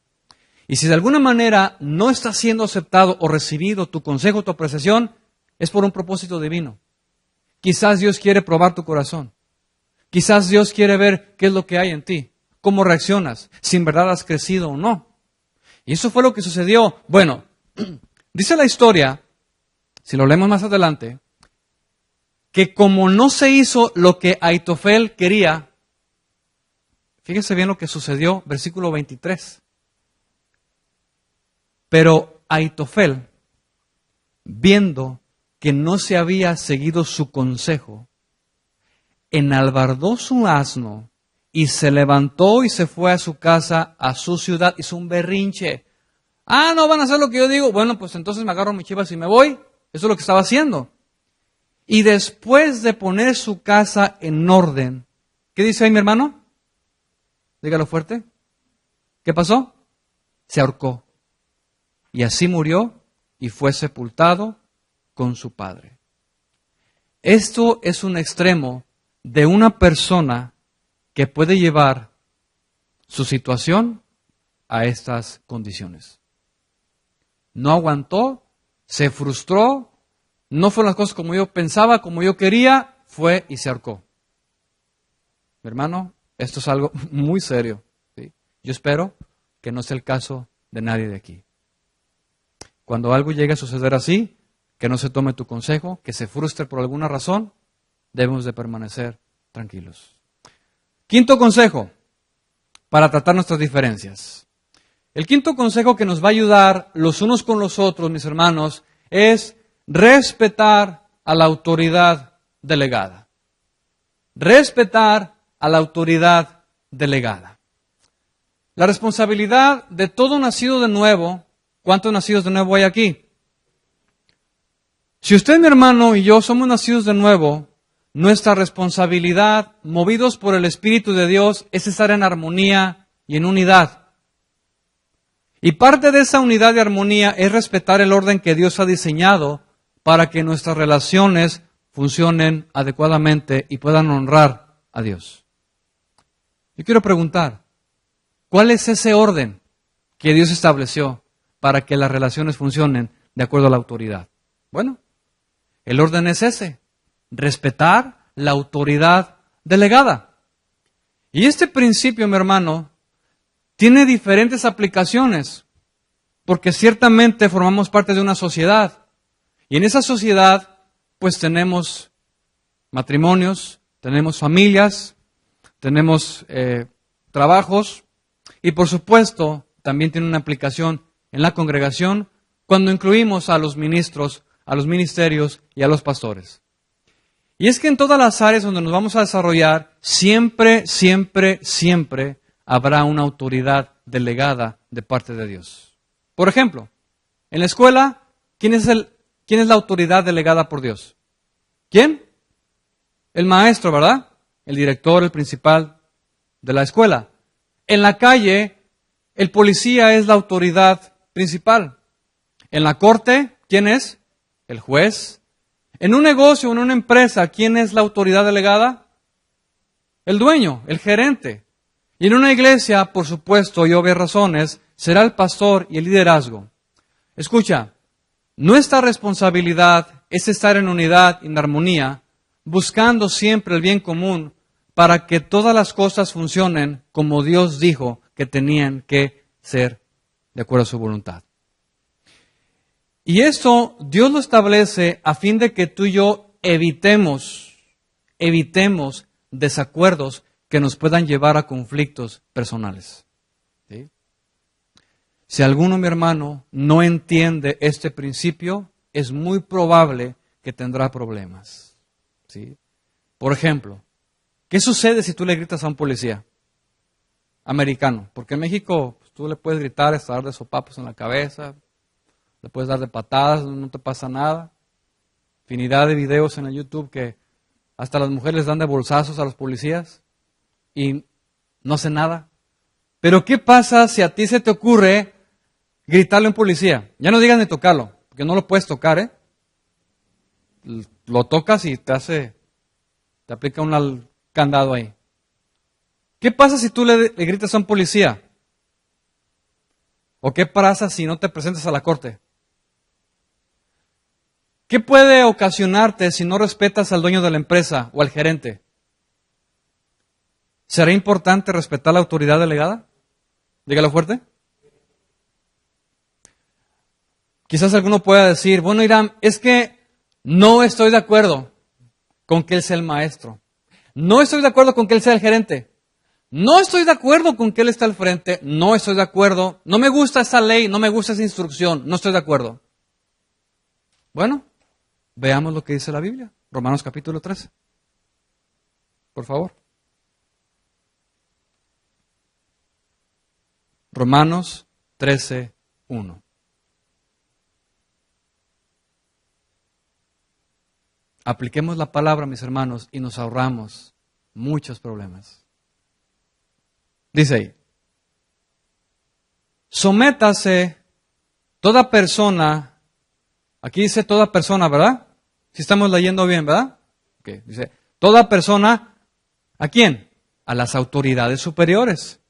Y si de alguna manera no está siendo aceptado o recibido tu consejo, tu apreciación, es por un propósito divino. Quizás Dios quiere probar tu corazón. Quizás Dios quiere ver qué es lo que hay en ti, cómo reaccionas, si en verdad has crecido o no. Y eso fue lo que sucedió. Bueno, dice la historia, si lo leemos más adelante, que como no se hizo lo que Ahitofel quería, fíjese bien lo que sucedió, versículo 23. Pero Ahitofel, viendo que no se había seguido su consejo, enalbardó su asno y se levantó y se fue a su casa, a su ciudad, hizo un berrinche. No van a hacer lo que yo digo. Bueno, pues entonces me agarro mis chivas y me voy. Eso es lo que estaba haciendo. Y después de poner su casa en orden, ¿qué dice ahí mi hermano? Dígalo fuerte. ¿Qué pasó? Se ahorcó. Y así murió y fue sepultado con su padre. Esto es un extremo de una persona que puede llevar su situación a estas condiciones. No aguantó, se frustró, no fueron las cosas como yo pensaba, como yo quería, fue y se ahorcó. Mi hermano, esto es algo muy serio, ¿sí? Yo espero que no sea el caso de nadie de aquí. Cuando algo llegue a suceder así, que no se tome tu consejo, que se frustre por alguna razón, debemos de permanecer tranquilos. Quinto consejo para tratar nuestras diferencias. El quinto consejo que nos va a ayudar los unos con los otros, mis hermanos, es respetar a la autoridad delegada. Respetar a la autoridad delegada. La responsabilidad de todo nacido de nuevo. ¿Cuántos nacidos de nuevo hay aquí? Si usted, mi hermano, y yo somos nacidos de nuevo, nuestra responsabilidad, movidos por el Espíritu de Dios, es estar en armonía y en unidad. Y parte de esa unidad y armonía es respetar el orden que Dios ha diseñado para que nuestras relaciones funcionen adecuadamente y puedan honrar a Dios. Yo quiero preguntar, ¿cuál es ese orden que Dios estableció para que las relaciones funcionen de acuerdo a la autoridad? Bueno, el orden es ese, respetar la autoridad delegada. Y este principio, mi hermano, tiene diferentes aplicaciones, porque ciertamente formamos parte de una sociedad. Y en esa sociedad, pues tenemos matrimonios, tenemos familias, tenemos trabajos, y por supuesto, también tiene una aplicación en la congregación cuando incluimos a los ministros, a los ministerios y a los pastores. Y es que en todas las áreas donde nos vamos a desarrollar, siempre habrá una autoridad delegada de parte de Dios. Por ejemplo, en la escuela, ¿quién es la autoridad delegada por Dios? ¿Quién? El maestro, ¿verdad? El director, el principal de la escuela. En la calle, el policía es la autoridad principal. En la corte, ¿quién es? El juez. En un negocio o en una empresa, ¿quién es la autoridad delegada? El dueño, el gerente. Y en una iglesia, por supuesto, y obvias razones, será el pastor y el liderazgo. Escucha, nuestra responsabilidad es estar en unidad y en armonía, buscando siempre el bien común para que todas las cosas funcionen como Dios dijo que tenían que ser de acuerdo a su voluntad. Y esto Dios lo establece a fin de que tú y yo evitemos desacuerdos que nos puedan llevar a conflictos personales. ¿Sí? Si alguno, mi hermano, no entiende este principio, es muy probable que tendrá problemas. ¿Sí? Por ejemplo, ¿qué sucede si tú le gritas a un policía americano? Porque en México pues, tú le puedes gritar, hasta dar de sopapos en la cabeza, le puedes dar de patadas, no te pasa nada. Infinidad de videos en el YouTube que hasta las mujeres les dan de bolsazos a los policías y no hacen nada. Pero ¿qué pasa si a ti se te ocurre gritarle a un policía? Ya no digas ni tocarlo, porque no lo puedes tocar, ¿eh? Lo tocas y te aplica un candado ahí. ¿Qué pasa si tú le gritas a un policía? ¿O qué pasa si no te presentas a la corte? ¿Qué puede ocasionarte si no respetas al dueño de la empresa o al gerente? ¿Será importante respetar la autoridad delegada? Dígalo fuerte. Quizás alguno pueda decir, bueno, Irán, es que no estoy de acuerdo con que él sea el maestro. No estoy de acuerdo con que él sea el gerente. No estoy de acuerdo con que él esté al frente. No estoy de acuerdo. No me gusta esa ley, no me gusta esa instrucción. No estoy de acuerdo. Bueno, veamos lo que dice la Biblia. Romanos capítulo 13. Por favor. Romanos 13:1. Apliquemos la palabra, mis hermanos, y nos ahorramos muchos problemas. Dice ahí, sométase toda persona, aquí dice toda persona, ¿verdad? Si estamos leyendo bien, ¿verdad? Okay. Dice, toda persona, ¿a quién? A las autoridades superiores.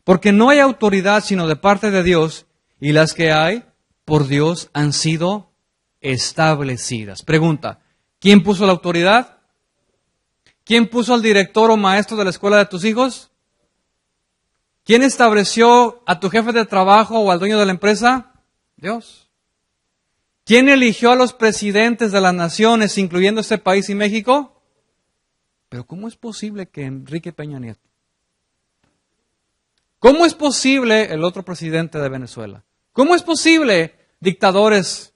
Porque no hay autoridad sino de parte de Dios, y las que hay por Dios han sido establecidas. Pregunta, ¿quién puso la autoridad? ¿Quién puso al director o maestro de la escuela de tus hijos? ¿Quién estableció a tu jefe de trabajo o al dueño de la empresa? Dios. ¿Quién eligió a los presidentes de las naciones, incluyendo este país y México? Pero ¿cómo es posible que Enrique Peña Nieto? ¿Cómo es posible el otro presidente de Venezuela? ¿Cómo es posible dictadores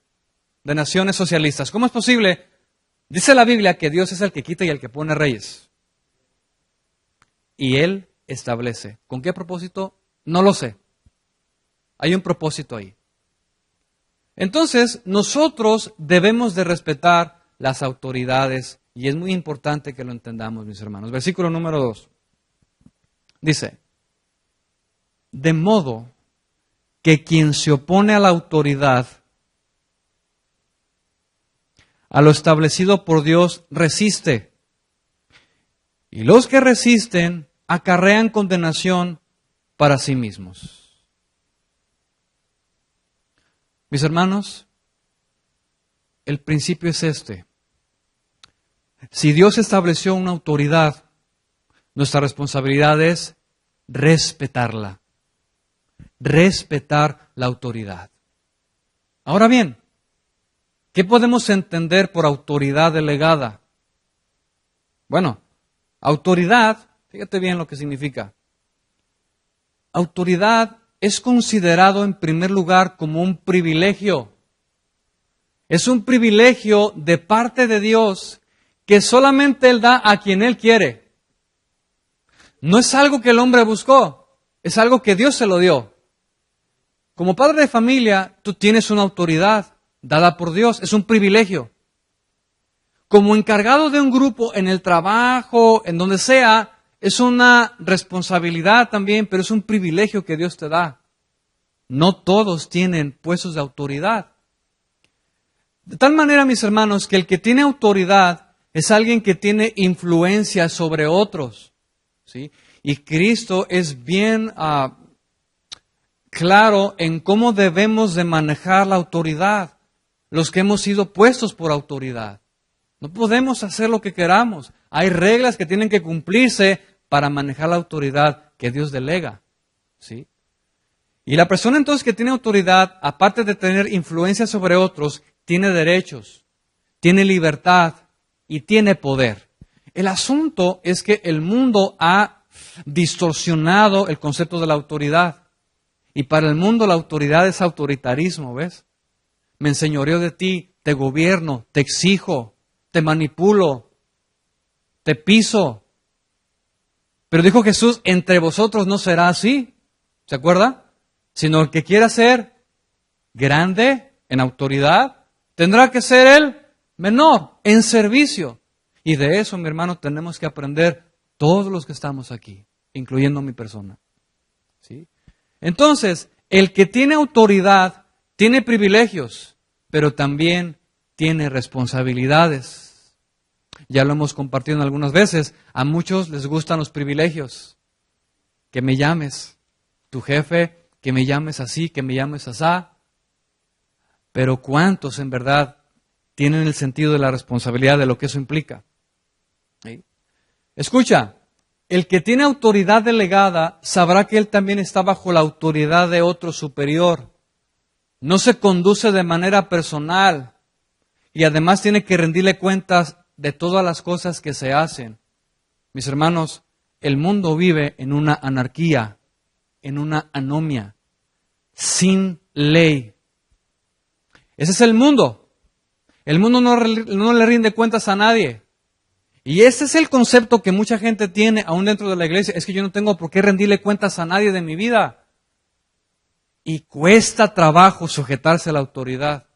de naciones socialistas? ¿Cómo es posible? Dice la Biblia que Dios es el que quita y el que pone reyes. Y Él establece. ¿Con qué propósito? No lo sé. Hay un propósito ahí. Entonces, nosotros debemos de respetar las autoridades y es muy importante que lo entendamos, mis hermanos. Versículo número 2. Dice, de modo que quien se opone a la autoridad, a lo establecido por Dios, resiste. Y los que resisten acarrean condenación para sí mismos. Mis hermanos, el principio es este. Si Dios estableció una autoridad, nuestra responsabilidad es respetarla. Respetar la autoridad. Ahora bien, ¿qué podemos entender por autoridad delegada? Bueno, autoridad, fíjate bien lo que significa. Autoridad es considerado en primer lugar como un privilegio. Es un privilegio de parte de Dios que solamente Él da a quien Él quiere. No es algo que el hombre buscó, es algo que Dios se lo dio. Como padre de familia, tú tienes una autoridad dada por Dios, es un privilegio. Como encargado de un grupo en el trabajo, en donde sea, es una responsabilidad también, pero es un privilegio que Dios te da. No todos tienen puestos de autoridad. De tal manera, mis hermanos, que el que tiene autoridad es alguien que tiene influencia sobre otros, ¿sí? Y Cristo es bien claro en cómo debemos de manejar la autoridad, los que hemos sido puestos por autoridad. No podemos hacer lo que queramos. Hay reglas que tienen que cumplirse para manejar la autoridad que Dios delega, ¿sí? Y la persona entonces que tiene autoridad, aparte de tener influencia sobre otros, tiene derechos, tiene libertad y tiene poder. El asunto es que el mundo ha distorsionado el concepto de la autoridad. Y para el mundo la autoridad es autoritarismo, ¿ves? Me enseñoreo de ti, te gobierno, te exijo, te manipulo, te piso. Pero dijo Jesús, entre vosotros no será así, ¿se acuerda? Sino el que quiera ser grande en autoridad, tendrá que ser el menor en servicio. Y de eso, mi hermano, tenemos que aprender todos los que estamos aquí, incluyendo mi persona, ¿sí? Entonces, el que tiene autoridad tiene privilegios, pero también tiene responsabilidades. Ya lo hemos compartido algunas veces. A muchos les gustan los privilegios. Que me llames tu jefe, que me llames así, que me llames asá. Pero ¿cuántos en verdad tienen el sentido de la responsabilidad de lo que eso implica? ¿Sí? Escucha. El que tiene autoridad delegada sabrá que él también está bajo la autoridad de otro superior. No se conduce de manera personal y además tiene que rendirle cuentas de todas las cosas que se hacen. Mis hermanos, el mundo vive en una anarquía, en una anomia, sin ley. Ese es el mundo. El mundo no le rinde cuentas a nadie. Y ese es el concepto que mucha gente tiene aún dentro de la iglesia. Es que yo no tengo por qué rendirle cuentas a nadie de mi vida. Y cuesta trabajo sujetarse a la autoridad.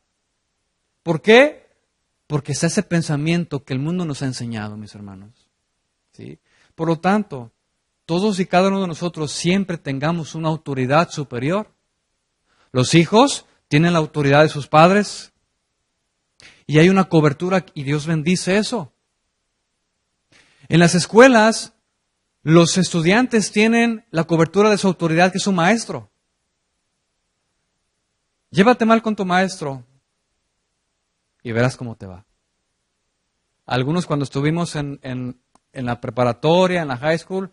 ¿Por qué? Porque está ese pensamiento que el mundo nos ha enseñado, mis hermanos. ¿Sí? Por lo tanto, todos y cada uno de nosotros siempre tengamos una autoridad superior. Los hijos tienen la autoridad de sus padres y hay una cobertura y Dios bendice eso. En las escuelas, los estudiantes tienen la cobertura de su autoridad, que es su maestro. Llévate mal con tu maestro y verás cómo te va. Algunos cuando estuvimos en la preparatoria, en la high school,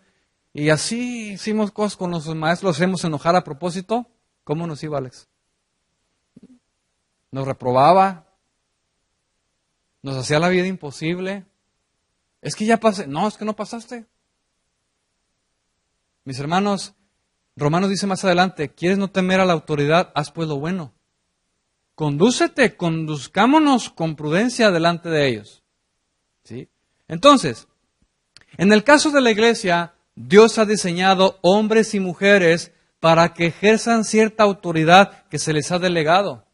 y así hicimos cosas con los maestros, los hacemos enojar a propósito, ¿cómo nos iba, Alex? Nos reprobaba, nos hacía la vida imposible. Es que ya pasé. No, es que no pasaste. Mis hermanos, Romanos dice más adelante, ¿quieres no temer a la autoridad? Haz pues lo bueno. Conduzcámonos con prudencia delante de ellos. ¿Sí? Entonces, en el caso de la iglesia, Dios ha diseñado hombres y mujeres para que ejerzan cierta autoridad que se les ha delegado.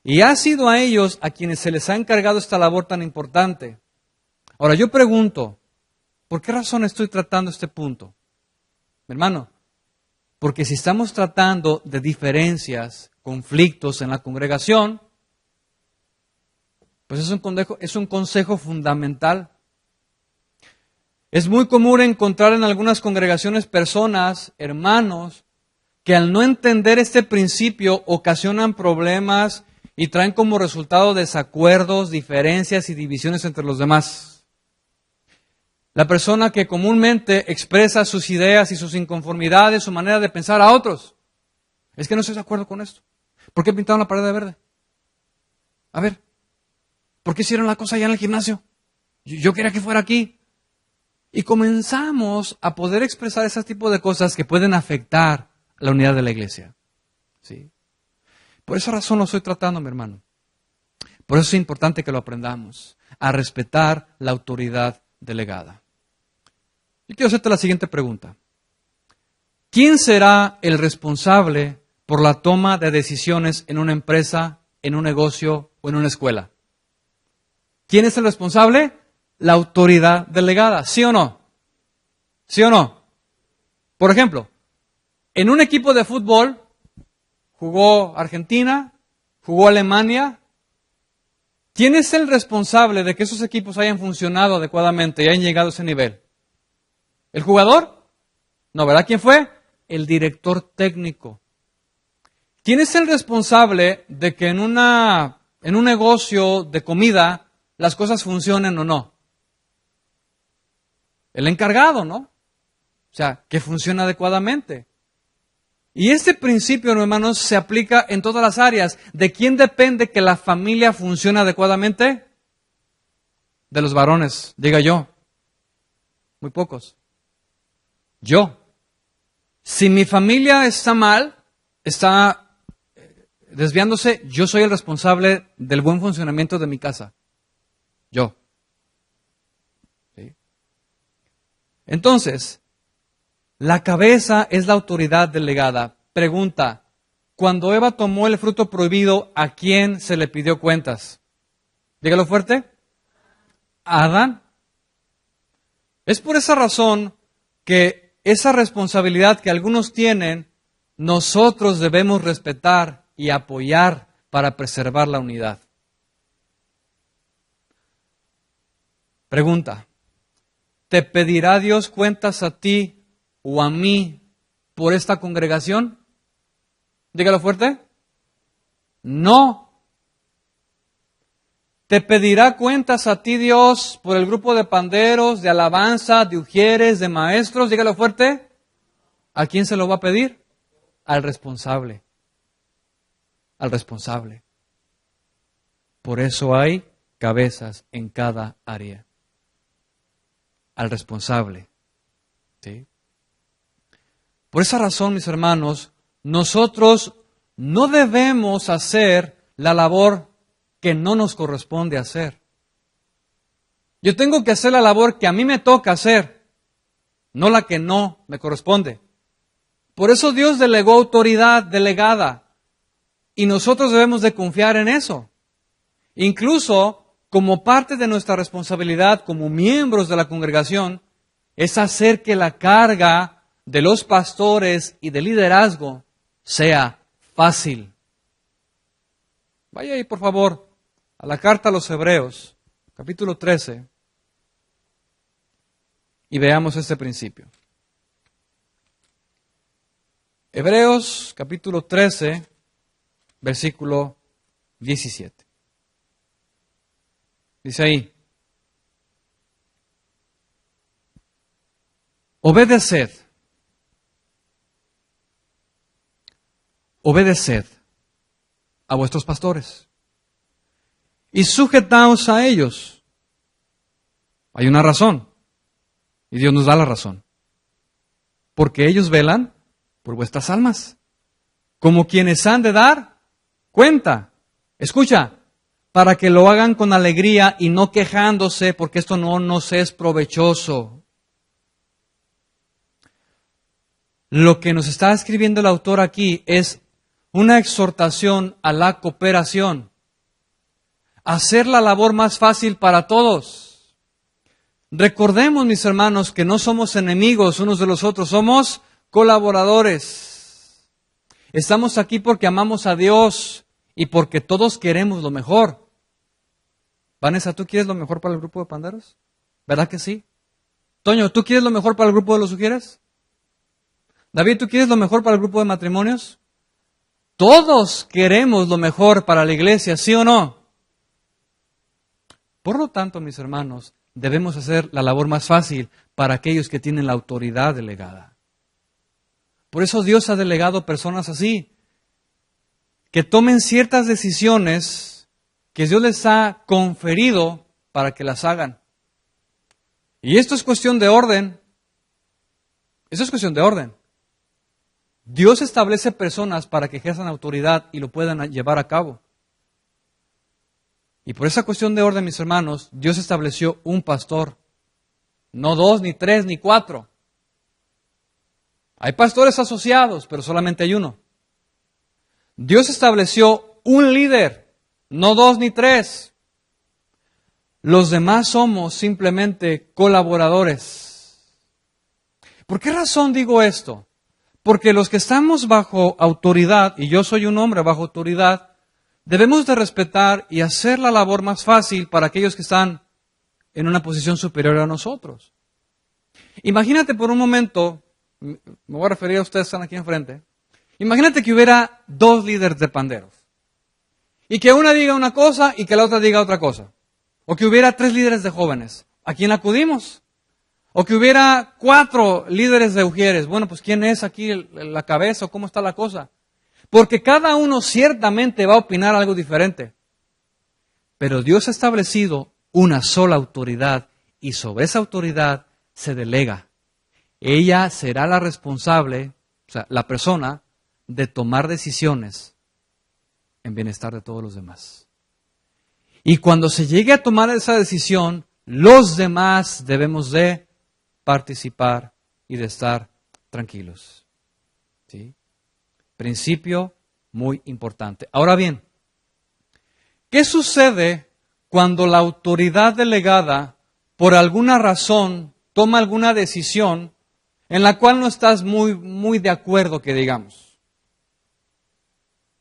Y ha sido a ellos a quienes se les ha encargado esta labor tan importante. Ahora yo pregunto, ¿por qué razón estoy tratando este punto? Mi hermano, porque si estamos tratando de diferencias, conflictos en la congregación, pues es un consejo fundamental. Es muy común encontrar en algunas congregaciones personas, hermanos, que al no entender este principio ocasionan problemas y traen como resultado desacuerdos, diferencias y divisiones entre los demás. La persona que comúnmente expresa sus ideas y sus inconformidades, su manera de pensar a otros. Es que no estoy de acuerdo con esto. ¿Por qué pintaron la pared de verde? A ver, ¿por qué hicieron la cosa allá en el gimnasio? Yo quería que fuera aquí. Y comenzamos a poder expresar ese tipo de cosas que pueden afectar la unidad de la iglesia. ¿Sí? Por esa razón lo estoy tratando, mi hermano. Por eso es importante que lo aprendamos, a respetar la autoridad delegada. Yo quiero hacerte la siguiente pregunta. ¿Quién será el responsable por la toma de decisiones en una empresa, en un negocio o en una escuela? ¿Quién es el responsable? La autoridad delegada, ¿sí o no? ¿Sí o no? Por ejemplo, en un equipo de fútbol jugó Argentina, jugó Alemania. ¿Quién es el responsable de que esos equipos hayan funcionado adecuadamente y hayan llegado a ese nivel? ¿El jugador? No, ¿verdad? ¿Quién fue? El director técnico. ¿Quién es el responsable de que en un negocio de comida las cosas funcionen o no? El encargado, ¿no? O sea, que funcione adecuadamente. Y este principio, hermanos, se aplica en todas las áreas. ¿De quién depende que la familia funcione adecuadamente? De los varones, diga yo. Muy pocos. Yo. Si mi familia está mal, está desviándose, yo soy el responsable del buen funcionamiento de mi casa. Yo. ¿Sí? Entonces, la cabeza es la autoridad delegada. Pregunta, cuando Eva tomó el fruto prohibido, ¿a quién se le pidió cuentas? Dígalo fuerte. A Adán. Es por esa razón que esa responsabilidad que algunos tienen, nosotros debemos respetar y apoyar para preservar la unidad. Pregunta, ¿te pedirá Dios cuentas a ti o a mí por esta congregación? Dígalo fuerte. No. ¿Te pedirá cuentas a ti Dios por el grupo de panderos, de alabanza, de ujieres, de maestros? Dígalo fuerte. ¿A quién se lo va a pedir? Al responsable. Al responsable. Por eso hay cabezas en cada área. Al responsable. ¿Sí? Por esa razón, mis hermanos, nosotros no debemos hacer la labor que no nos corresponde hacer. Yo tengo que hacer la labor que a mí me toca hacer, no la que no me corresponde. Por eso Dios delegó autoridad delegada y nosotros debemos de confiar en eso. Incluso como parte de nuestra responsabilidad como miembros de la congregación, es hacer que la carga de los pastores y del liderazgo sea fácil. Vaya ahí, por favor, a la carta a los Hebreos, capítulo 13, y veamos este principio. Hebreos, capítulo 13, versículo 17. Dice ahí: obedeced a vuestros pastores y sujetaos a ellos. Hay una razón, y Dios nos da la razón. Porque ellos velan por vuestras almas, como quienes han de dar cuenta. Escucha, para que lo hagan con alegría y no quejándose, porque esto no nos es provechoso. Lo que nos está escribiendo el autor aquí es una exhortación a la cooperación, hacer la labor más fácil para todos. Recordemos, mis hermanos, que no somos enemigos unos de los otros, somos colaboradores. Estamos aquí porque amamos a Dios y porque todos queremos lo mejor. Vanessa, ¿tú quieres lo mejor para el grupo de panderos? ¿Verdad que sí? Toño, ¿tú quieres lo mejor para el grupo de los sugieres? David, ¿tú quieres lo mejor para el grupo de matrimonios? Todos queremos lo mejor para la iglesia, ¿sí o no? Por lo tanto, mis hermanos, debemos hacer la labor más fácil para aquellos que tienen la autoridad delegada. Por eso Dios ha delegado personas así, que tomen ciertas decisiones que Dios les ha conferido para que las hagan. Y esto es cuestión de orden. Eso es cuestión de orden. Dios establece personas para que ejerzan autoridad y lo puedan llevar a cabo. Y por esa cuestión de orden, mis hermanos, Dios estableció un pastor. No 2, ni 3, ni 4. Hay pastores asociados, pero solamente hay uno. Dios estableció un líder, no 2 ni 3. Los demás somos simplemente colaboradores. ¿Por qué razón digo esto? Porque los que estamos bajo autoridad, y yo soy un hombre bajo autoridad, debemos de respetar y hacer la labor más fácil para aquellos que están en una posición superior a nosotros. Imagínate por un momento, me voy a referir a ustedes que están aquí enfrente, imagínate que hubiera 2 líderes de panderos, y que una diga una cosa y que la otra diga otra cosa. O que hubiera 3 líderes de jóvenes. ¿A quién acudimos? O que hubiera 4 líderes de ujieres. Bueno, pues ¿quién es aquí la cabeza o cómo está la cosa? Porque cada uno ciertamente va a opinar algo diferente. Pero Dios ha establecido una sola autoridad y sobre esa autoridad se delega. Ella será la responsable, o sea, la persona, de tomar decisiones en bienestar de todos los demás. Y cuando se llegue a tomar esa decisión, los demás debemos de participar y de estar tranquilos. ¿Sí? Principio muy importante. Ahora bien, ¿qué sucede cuando la autoridad delegada, por alguna razón, toma alguna decisión en la cual no estás muy de acuerdo, que digamos?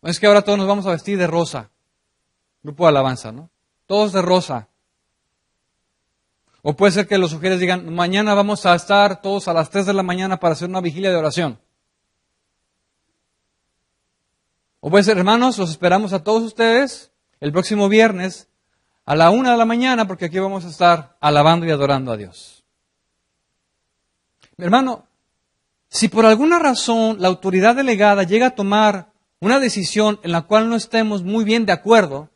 Es que ahora todos nos vamos a vestir de rosa. Grupo de alabanza, ¿no? Todos de rosa. O puede ser que los sugieres digan, mañana vamos a estar todos a las 3 de la mañana para hacer una vigilia de oración. O puede ser, hermanos, los esperamos a todos ustedes el próximo viernes a la 1 de la mañana porque aquí vamos a estar alabando y adorando a Dios. Mi hermano, si por alguna razón la autoridad delegada llega a tomar una decisión en la cual no estemos muy bien de acuerdo,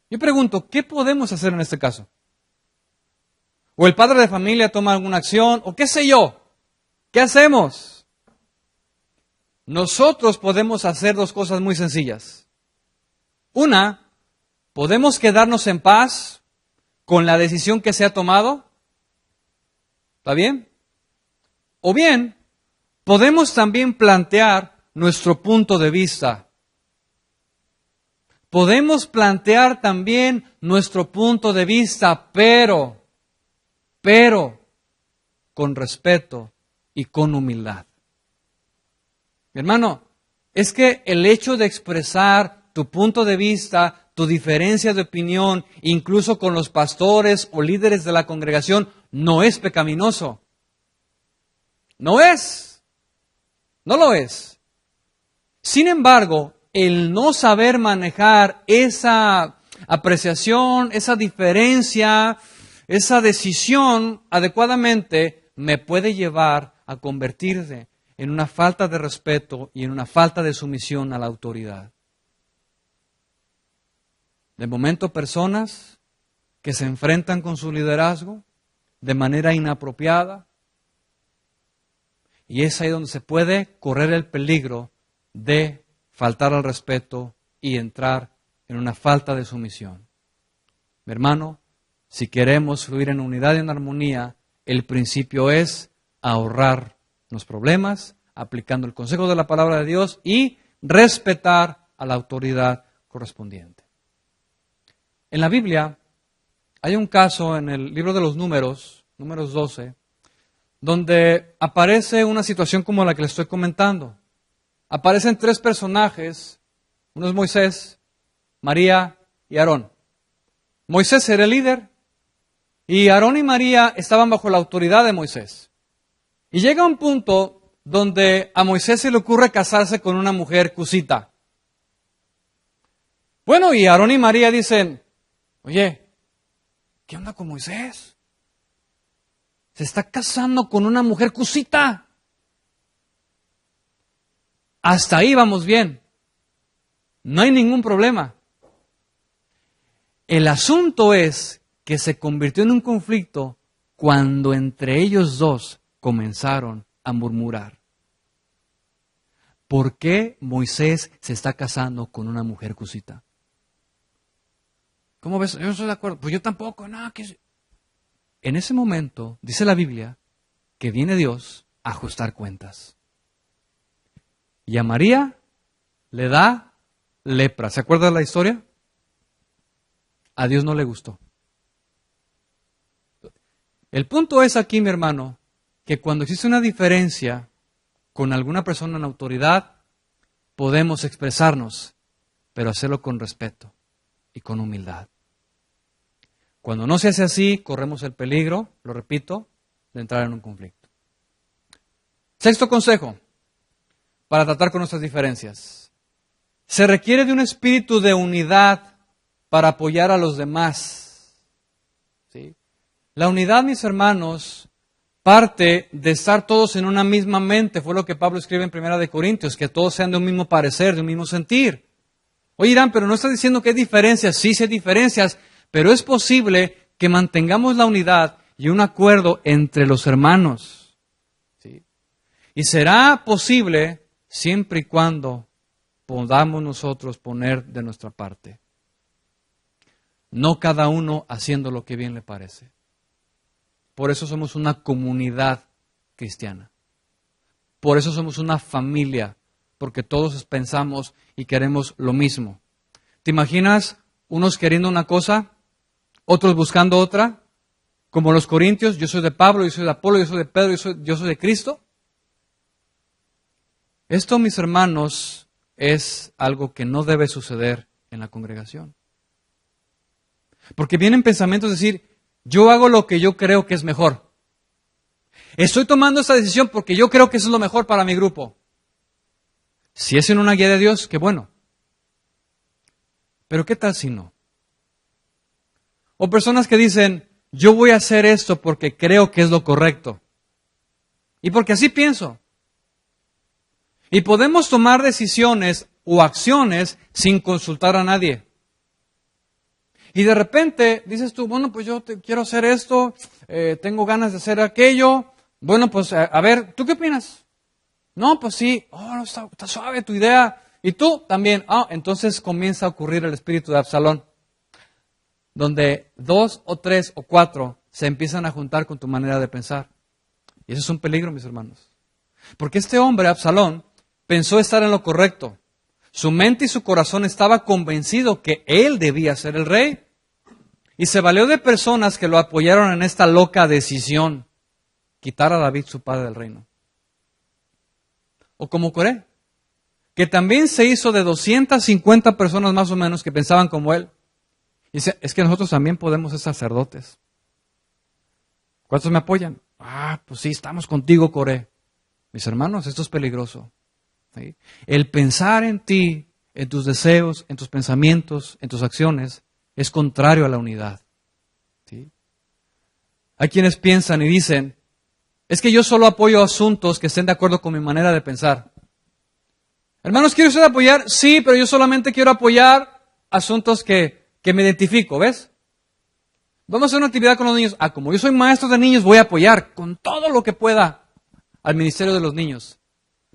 yo pregunto, ¿qué podemos hacer en este caso? O el padre de familia toma alguna acción, o qué sé yo. ¿Qué hacemos? Nosotros podemos hacer 2 cosas muy sencillas. Una, podemos quedarnos en paz con la decisión que se ha tomado. ¿Está bien? O bien, podemos también plantear nuestro punto de vista. Podemos plantear también nuestro punto de vista, pero con respeto y con humildad. Mi hermano, es que el hecho de expresar tu punto de vista, tu diferencia de opinión, incluso con los pastores o líderes de la congregación, no es pecaminoso. No es. No lo es. Sin embargo, el no saber manejar esa apreciación, esa diferencia, esa decisión adecuadamente, me puede llevar a convertirse en una falta de respeto y en una falta de sumisión a la autoridad. De momento, personas que se enfrentan con su liderazgo de manera inapropiada, y es ahí donde se puede correr el peligro de faltar al respeto y entrar en una falta de sumisión. Mi hermano, si queremos fluir en unidad y en armonía, el principio es ahorrarnos problemas, aplicando el consejo de la palabra de Dios y respetar a la autoridad correspondiente. En la Biblia hay un caso en el libro de los Números 12, donde aparece una situación como la que le estoy comentando. Aparecen tres personajes, uno es Moisés, María y Aarón. Moisés era el líder y Aarón y María estaban bajo la autoridad de Moisés. Y llega un punto donde a Moisés se le ocurre casarse con una mujer cusita. Bueno, y Aarón y María dicen, oye, ¿qué onda con Moisés? Se está casando con una mujer cusita. Hasta ahí vamos bien. No hay ningún problema. El asunto es que se convirtió en un conflicto cuando entre ellos dos comenzaron a murmurar. ¿Por qué Moisés se está casando con una mujer cusita? ¿Cómo ves? Yo no estoy de acuerdo. Pues yo tampoco. No, en ese momento, dice la Biblia, que viene Dios a ajustar cuentas. Y a María le da lepra. ¿Se acuerda de la historia? A Dios no le gustó. El punto es aquí, mi hermano, que cuando existe una diferencia con alguna persona en autoridad, podemos expresarnos, pero hacerlo con respeto y con humildad. Cuando no se hace así, corremos el peligro, lo repito, de entrar en un conflicto. Sexto consejo para tratar con nuestras diferencias. Se requiere de un espíritu de unidad para apoyar a los demás. ¿Sí? La unidad, mis hermanos, parte de estar todos en una misma mente. Fue lo que Pablo escribe en 1 Corintios, que todos sean de un mismo parecer, de un mismo sentir. Oye, Irán, pero no está diciendo que hay diferencias. Sí, sí hay diferencias, pero es posible que mantengamos la unidad y un acuerdo entre los hermanos. ¿Sí? Y será posible siempre y cuando podamos nosotros poner de nuestra parte. No cada uno haciendo lo que bien le parece. Por eso somos una comunidad cristiana. Por eso somos una familia, porque todos pensamos y queremos lo mismo. ¿Te imaginas unos queriendo una cosa, otros buscando otra? Como los corintios, yo soy de Pablo, yo soy de Apolo, yo soy de Pedro, yo soy de Cristo. Esto, mis hermanos, es algo que no debe suceder en la congregación. Porque vienen pensamientos de decir, yo hago lo que yo creo que es mejor. Estoy tomando esta decisión porque yo creo que eso es lo mejor para mi grupo. Si es en una guía de Dios, qué bueno. Pero ¿qué tal si no? O personas que dicen, yo voy a hacer esto porque creo que es lo correcto. Y porque así pienso. Y podemos tomar decisiones o acciones sin consultar a nadie. Y de repente dices tú, bueno, pues yo quiero hacer esto, tengo ganas de hacer aquello. Bueno, pues a ver, ¿tú qué opinas? No, pues sí, no, está suave tu idea. Y tú también. Entonces comienza a ocurrir el espíritu de Absalón, donde 2 o 3 o 4 se empiezan a juntar con tu manera de pensar. Y eso es un peligro, mis hermanos. Porque este hombre, Absalón, pensó estar en lo correcto. Su mente y su corazón estaba convencido que él debía ser el rey. Y se valió de personas que lo apoyaron en esta loca decisión, quitar a David, su padre, del reino. O como Coré, que también se hizo de 250 personas más o menos que pensaban como él. Y dice, es que nosotros también podemos ser sacerdotes. ¿Cuántos me apoyan? Pues sí, estamos contigo, Coré. Mis hermanos, esto es peligroso. ¿Sí? El pensar en ti, en tus deseos, en tus pensamientos, en tus acciones, es contrario a la unidad. ¿Sí? Hay quienes piensan y dicen, es que yo solo apoyo asuntos que estén de acuerdo con mi manera de pensar. Hermanos, ¿quiere usted apoyar? Sí, pero yo solamente quiero apoyar asuntos que me identifico, ¿ves? Vamos a hacer una actividad con los niños. Como yo soy maestro de niños, voy a apoyar con todo lo que pueda al ministerio de los niños.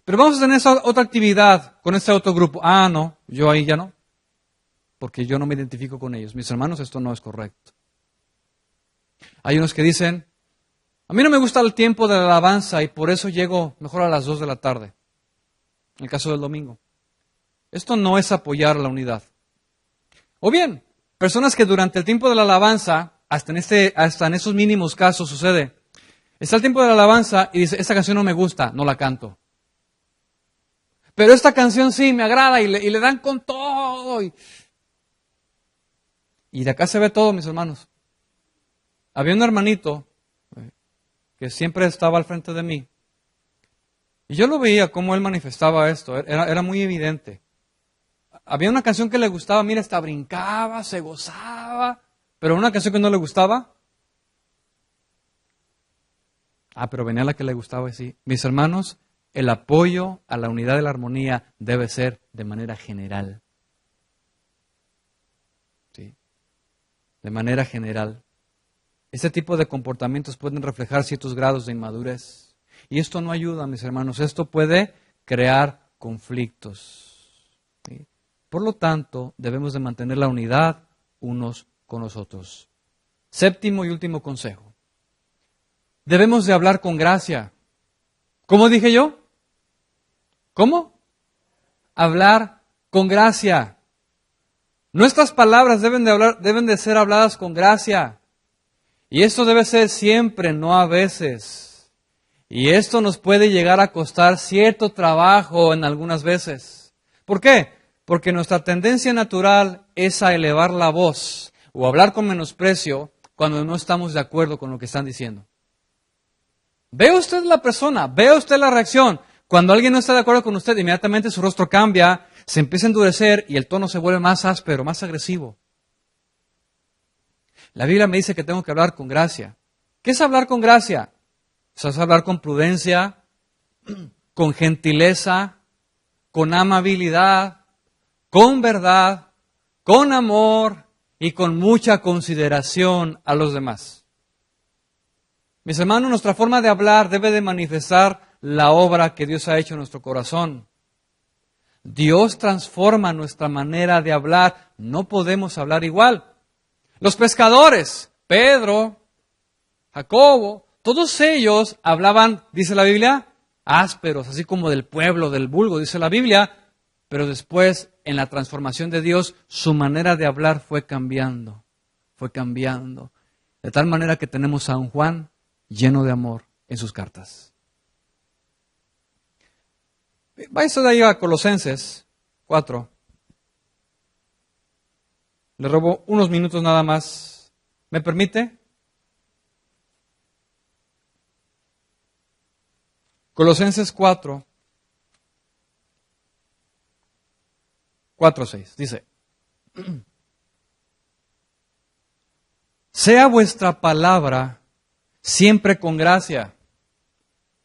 Pero vamos a tener esa otra actividad con este otro grupo. No, yo ahí ya no. Porque yo no me identifico con ellos. Mis hermanos, esto no es correcto. Hay unos que dicen, a mí no me gusta el tiempo de la alabanza y por eso llego mejor a las 2 de la tarde. En el caso del domingo. Esto no es apoyar la unidad. O bien, personas que durante el tiempo de la alabanza, hasta en esos mínimos casos sucede, está el tiempo de la alabanza y dice, esta canción no me gusta, no la canto. Pero esta canción sí me agrada y le dan con todo. Y de acá se ve todo, mis hermanos. Había un hermanito que siempre estaba al frente de mí. Y yo lo veía cómo él manifestaba esto. Era muy evidente. Había una canción que le gustaba, mira, hasta brincaba, se gozaba. Pero una canción que no le gustaba. Pero venía la que le gustaba y sí. Mis hermanos, el apoyo a la unidad y la armonía debe ser de manera general. ¿Sí? De manera general. Este tipo de comportamientos pueden reflejar ciertos grados de inmadurez. Y esto no ayuda, mis hermanos. Esto puede crear conflictos. ¿Sí? Por lo tanto, debemos de mantener la unidad unos con los otros. Séptimo y último consejo. Debemos de hablar con gracia. ¿Cómo dije yo? ¿Cómo? Hablar con gracia. Nuestras palabras deben de ser habladas con gracia. Y esto debe ser siempre, no a veces. Y esto nos puede llegar a costar cierto trabajo en algunas veces. ¿Por qué? Porque nuestra tendencia natural es a elevar la voz o hablar con menosprecio cuando no estamos de acuerdo con lo que están diciendo. Ve usted la persona, ve usted la reacción. Cuando alguien no está de acuerdo con usted, inmediatamente su rostro cambia, se empieza a endurecer y el tono se vuelve más áspero, más agresivo. La Biblia me dice que tengo que hablar con gracia. ¿Qué es hablar con gracia? Es hablar con prudencia, con gentileza, con amabilidad, con verdad, con amor y con mucha consideración a los demás. Mis hermanos, nuestra forma de hablar debe de manifestar la obra que Dios ha hecho en nuestro corazón. Dios transforma nuestra manera de hablar. No podemos hablar igual. Los pescadores, Pedro, Jacobo, todos ellos hablaban, dice la Biblia, ásperos, así como del pueblo, del vulgo, dice la Biblia, pero después, en la transformación de Dios, su manera de hablar fue cambiando, de tal manera que tenemos a un Juan lleno de amor en sus cartas. Váyase de ahí a Colosenses 4. Le robo unos minutos nada más. ¿Me permite? Colosenses 4, 6, dice, sea vuestra palabra siempre con gracia,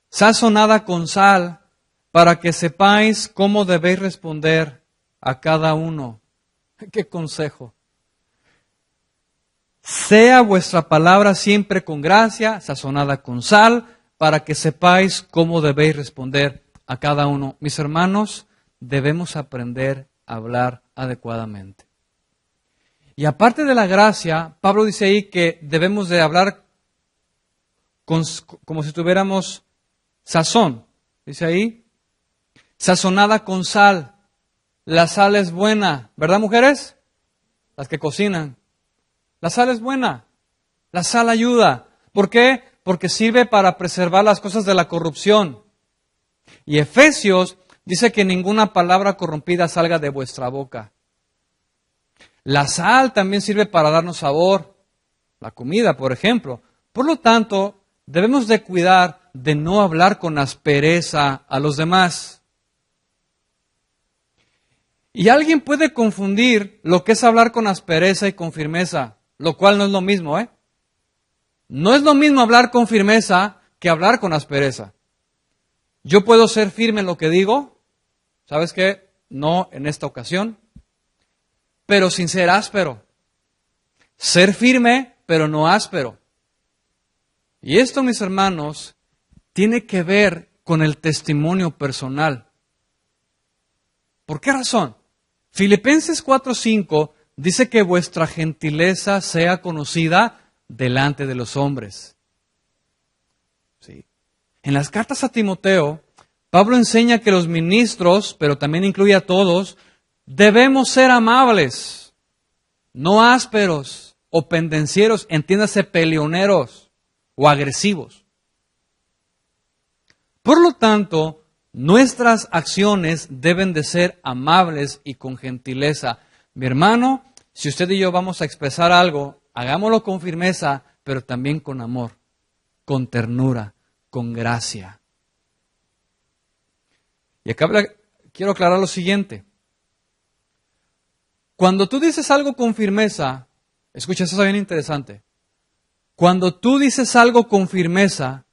sazonada con sal, para que sepáis cómo debéis responder a cada uno. ¡Qué consejo! Sea vuestra palabra siempre con gracia, sazonada con sal, para que sepáis cómo debéis responder a cada uno. Mis hermanos, debemos aprender a hablar adecuadamente. Y aparte de la gracia, Pablo dice ahí que debemos de hablar como si tuviéramos sazón. Dice ahí, sazonada con sal. la sal es buena, ¿verdad, mujeres? Las que cocinan. La sal es buena. La sal ayuda. ¿Por qué? Porque sirve para preservar las cosas de la corrupción. Y Efesios dice que ninguna palabra corrompida salga de vuestra boca. La sal también sirve para darnos sabor. La comida, por ejemplo. Por lo tanto, debemos de cuidar de no hablar con aspereza a los demás. Y alguien puede confundir lo que es hablar con aspereza y con firmeza, lo cual no es lo mismo, ¿eh? No es lo mismo hablar con firmeza que hablar con aspereza. Yo puedo ser firme en lo que digo, ¿sabes qué? No en esta ocasión, pero sin ser áspero. Ser firme, pero no áspero. Y esto, mis hermanos, tiene que ver con el testimonio personal. ¿Por qué razón? Filipenses 4:5 dice que vuestra gentileza sea conocida delante de los hombres. Sí. En las cartas a Timoteo, Pablo enseña que los ministros, pero también incluye a todos, debemos ser amables, no ásperos o pendencieros, entiéndase peleoneros o agresivos. Por lo tanto, nuestras acciones deben de ser amables y con gentileza. Mi hermano, si usted y yo vamos a expresar algo, hagámoslo con firmeza, pero también con amor, con ternura, con gracia. Y acá quiero aclarar lo siguiente. Cuando tú dices algo con firmeza, escucha, esto es bien interesante. Cuando tú dices algo con firmeza,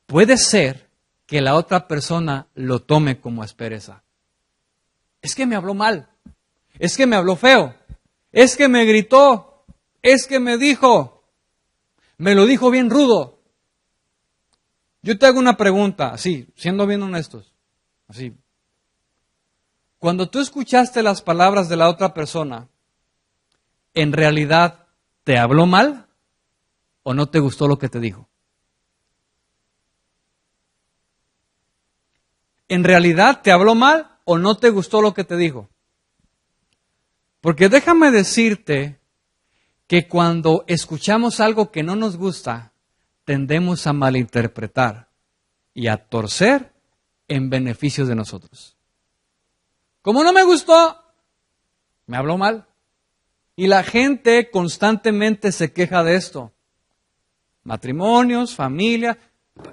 puede ser que la otra persona lo tome como aspereza. Es que me habló mal, es que me habló feo, es que me gritó, es que me dijo, me lo dijo bien rudo. Yo te hago una pregunta, así, siendo bien honestos, así. Cuando tú escuchaste las palabras de la otra persona, ¿en realidad te habló mal o no te gustó lo que te dijo? ¿En realidad te habló mal o no te gustó lo que te dijo? Porque déjame decirte que cuando escuchamos algo que no nos gusta, tendemos a malinterpretar y a torcer en beneficio de nosotros. Como no me gustó, me habló mal. Y la gente constantemente se queja de esto. Matrimonios, familia,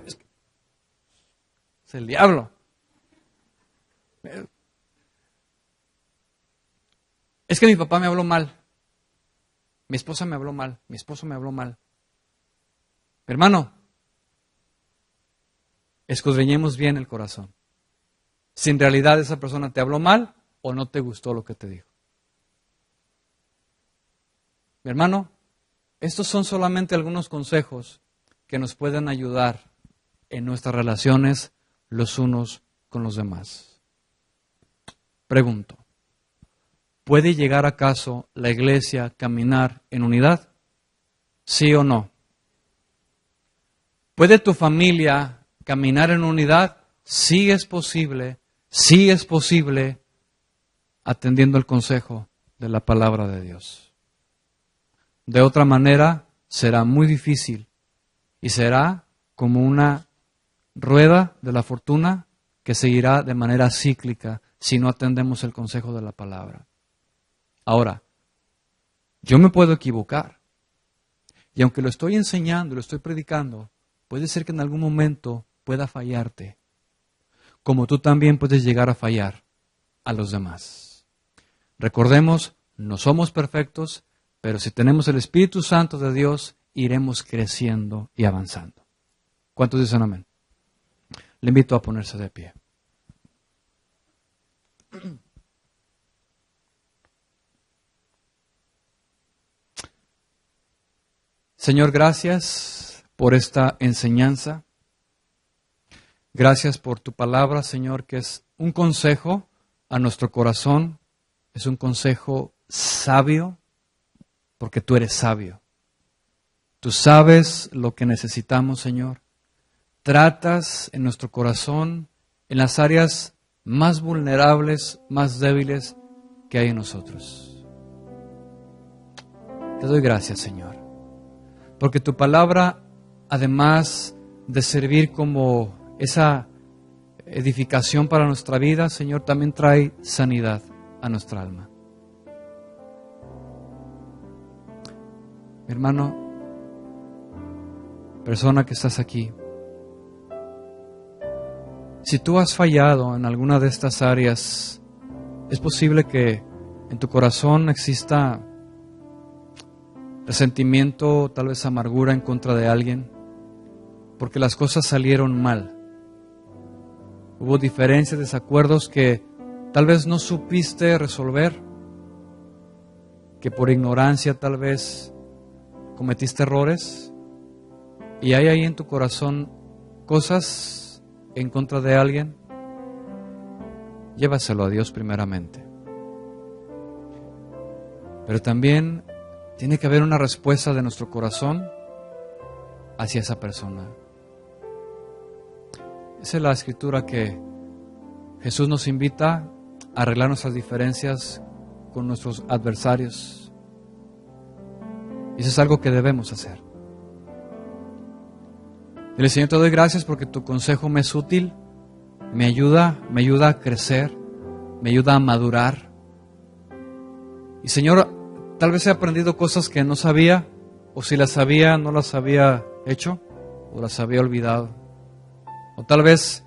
es el diablo. Es que mi papá me habló mal, mi esposa me habló mal, mi esposo me habló mal. Hermano, escudriñemos bien el corazón. Si en realidad esa persona te habló mal o no te gustó lo que te dijo. Mi hermano, estos son solamente algunos consejos que nos pueden ayudar en nuestras relaciones los unos con los demás. Pregunto, ¿puede llegar acaso la iglesia a caminar en unidad? ¿Sí o no? ¿Puede tu familia caminar en unidad? Sí es posible atendiendo el consejo de la palabra de Dios. De otra manera, será muy difícil y será como una rueda de la fortuna que seguirá de manera cíclica si no atendemos el consejo de la palabra. Ahora, yo me puedo equivocar. Y aunque lo estoy enseñando, lo estoy predicando, puede ser que en algún momento pueda fallarte. Como tú también puedes llegar a fallar a los demás. Recordemos, no somos perfectos, pero si tenemos el Espíritu Santo de Dios, iremos creciendo y avanzando. ¿Cuántos dicen amén? Le invito a ponerse de pie. Señor, gracias por esta enseñanza. Gracias por tu palabra, Señor, que es un consejo a nuestro corazón. Es un consejo sabio, porque tú eres sabio. Tú sabes lo que necesitamos, Señor. Tratas en nuestro corazón, en las áreas más vulnerables, más débiles, que hay en nosotros. Te doy gracias, Señor, porque tu palabra, además de servir como esa edificación para nuestra vida, Señor, también trae sanidad a nuestra alma. Mi hermano, persona que estás aquí, si tú has fallado en alguna de estas áreas, es posible que en tu corazón exista resentimiento, tal vez amargura en contra de alguien, porque las cosas salieron mal. Hubo diferencias, desacuerdos que tal vez no supiste resolver, que por ignorancia tal vez cometiste errores, y hay ahí en tu corazón cosas en contra de alguien. Llévaselo a Dios primeramente. Pero también tiene que haber una respuesta de nuestro corazón hacia esa persona. Esa es la escritura que Jesús nos invita a arreglar nuestras diferencias con nuestros adversarios. Y eso es algo que debemos hacer. Dile: Señor, te doy gracias porque tu consejo me es útil, me ayuda a crecer, me ayuda a madurar. Y Señor, tal vez he aprendido cosas que no sabía, o si las sabía, no las había hecho, o las había olvidado. O tal vez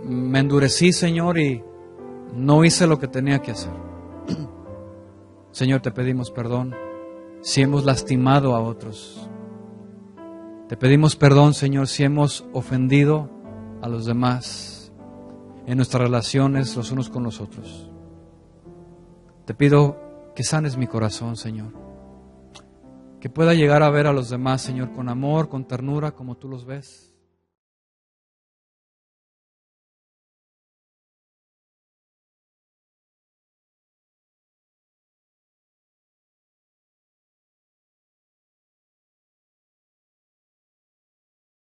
me endurecí, Señor, y no hice lo que tenía que hacer. Señor, te pedimos perdón si hemos lastimado a otros. Te pedimos perdón, Señor, si hemos ofendido a los demás en nuestras relaciones los unos con los otros. Te pido que sanes mi corazón, Señor. Que pueda llegar a ver a los demás, Señor, con amor, con ternura, como tú los ves.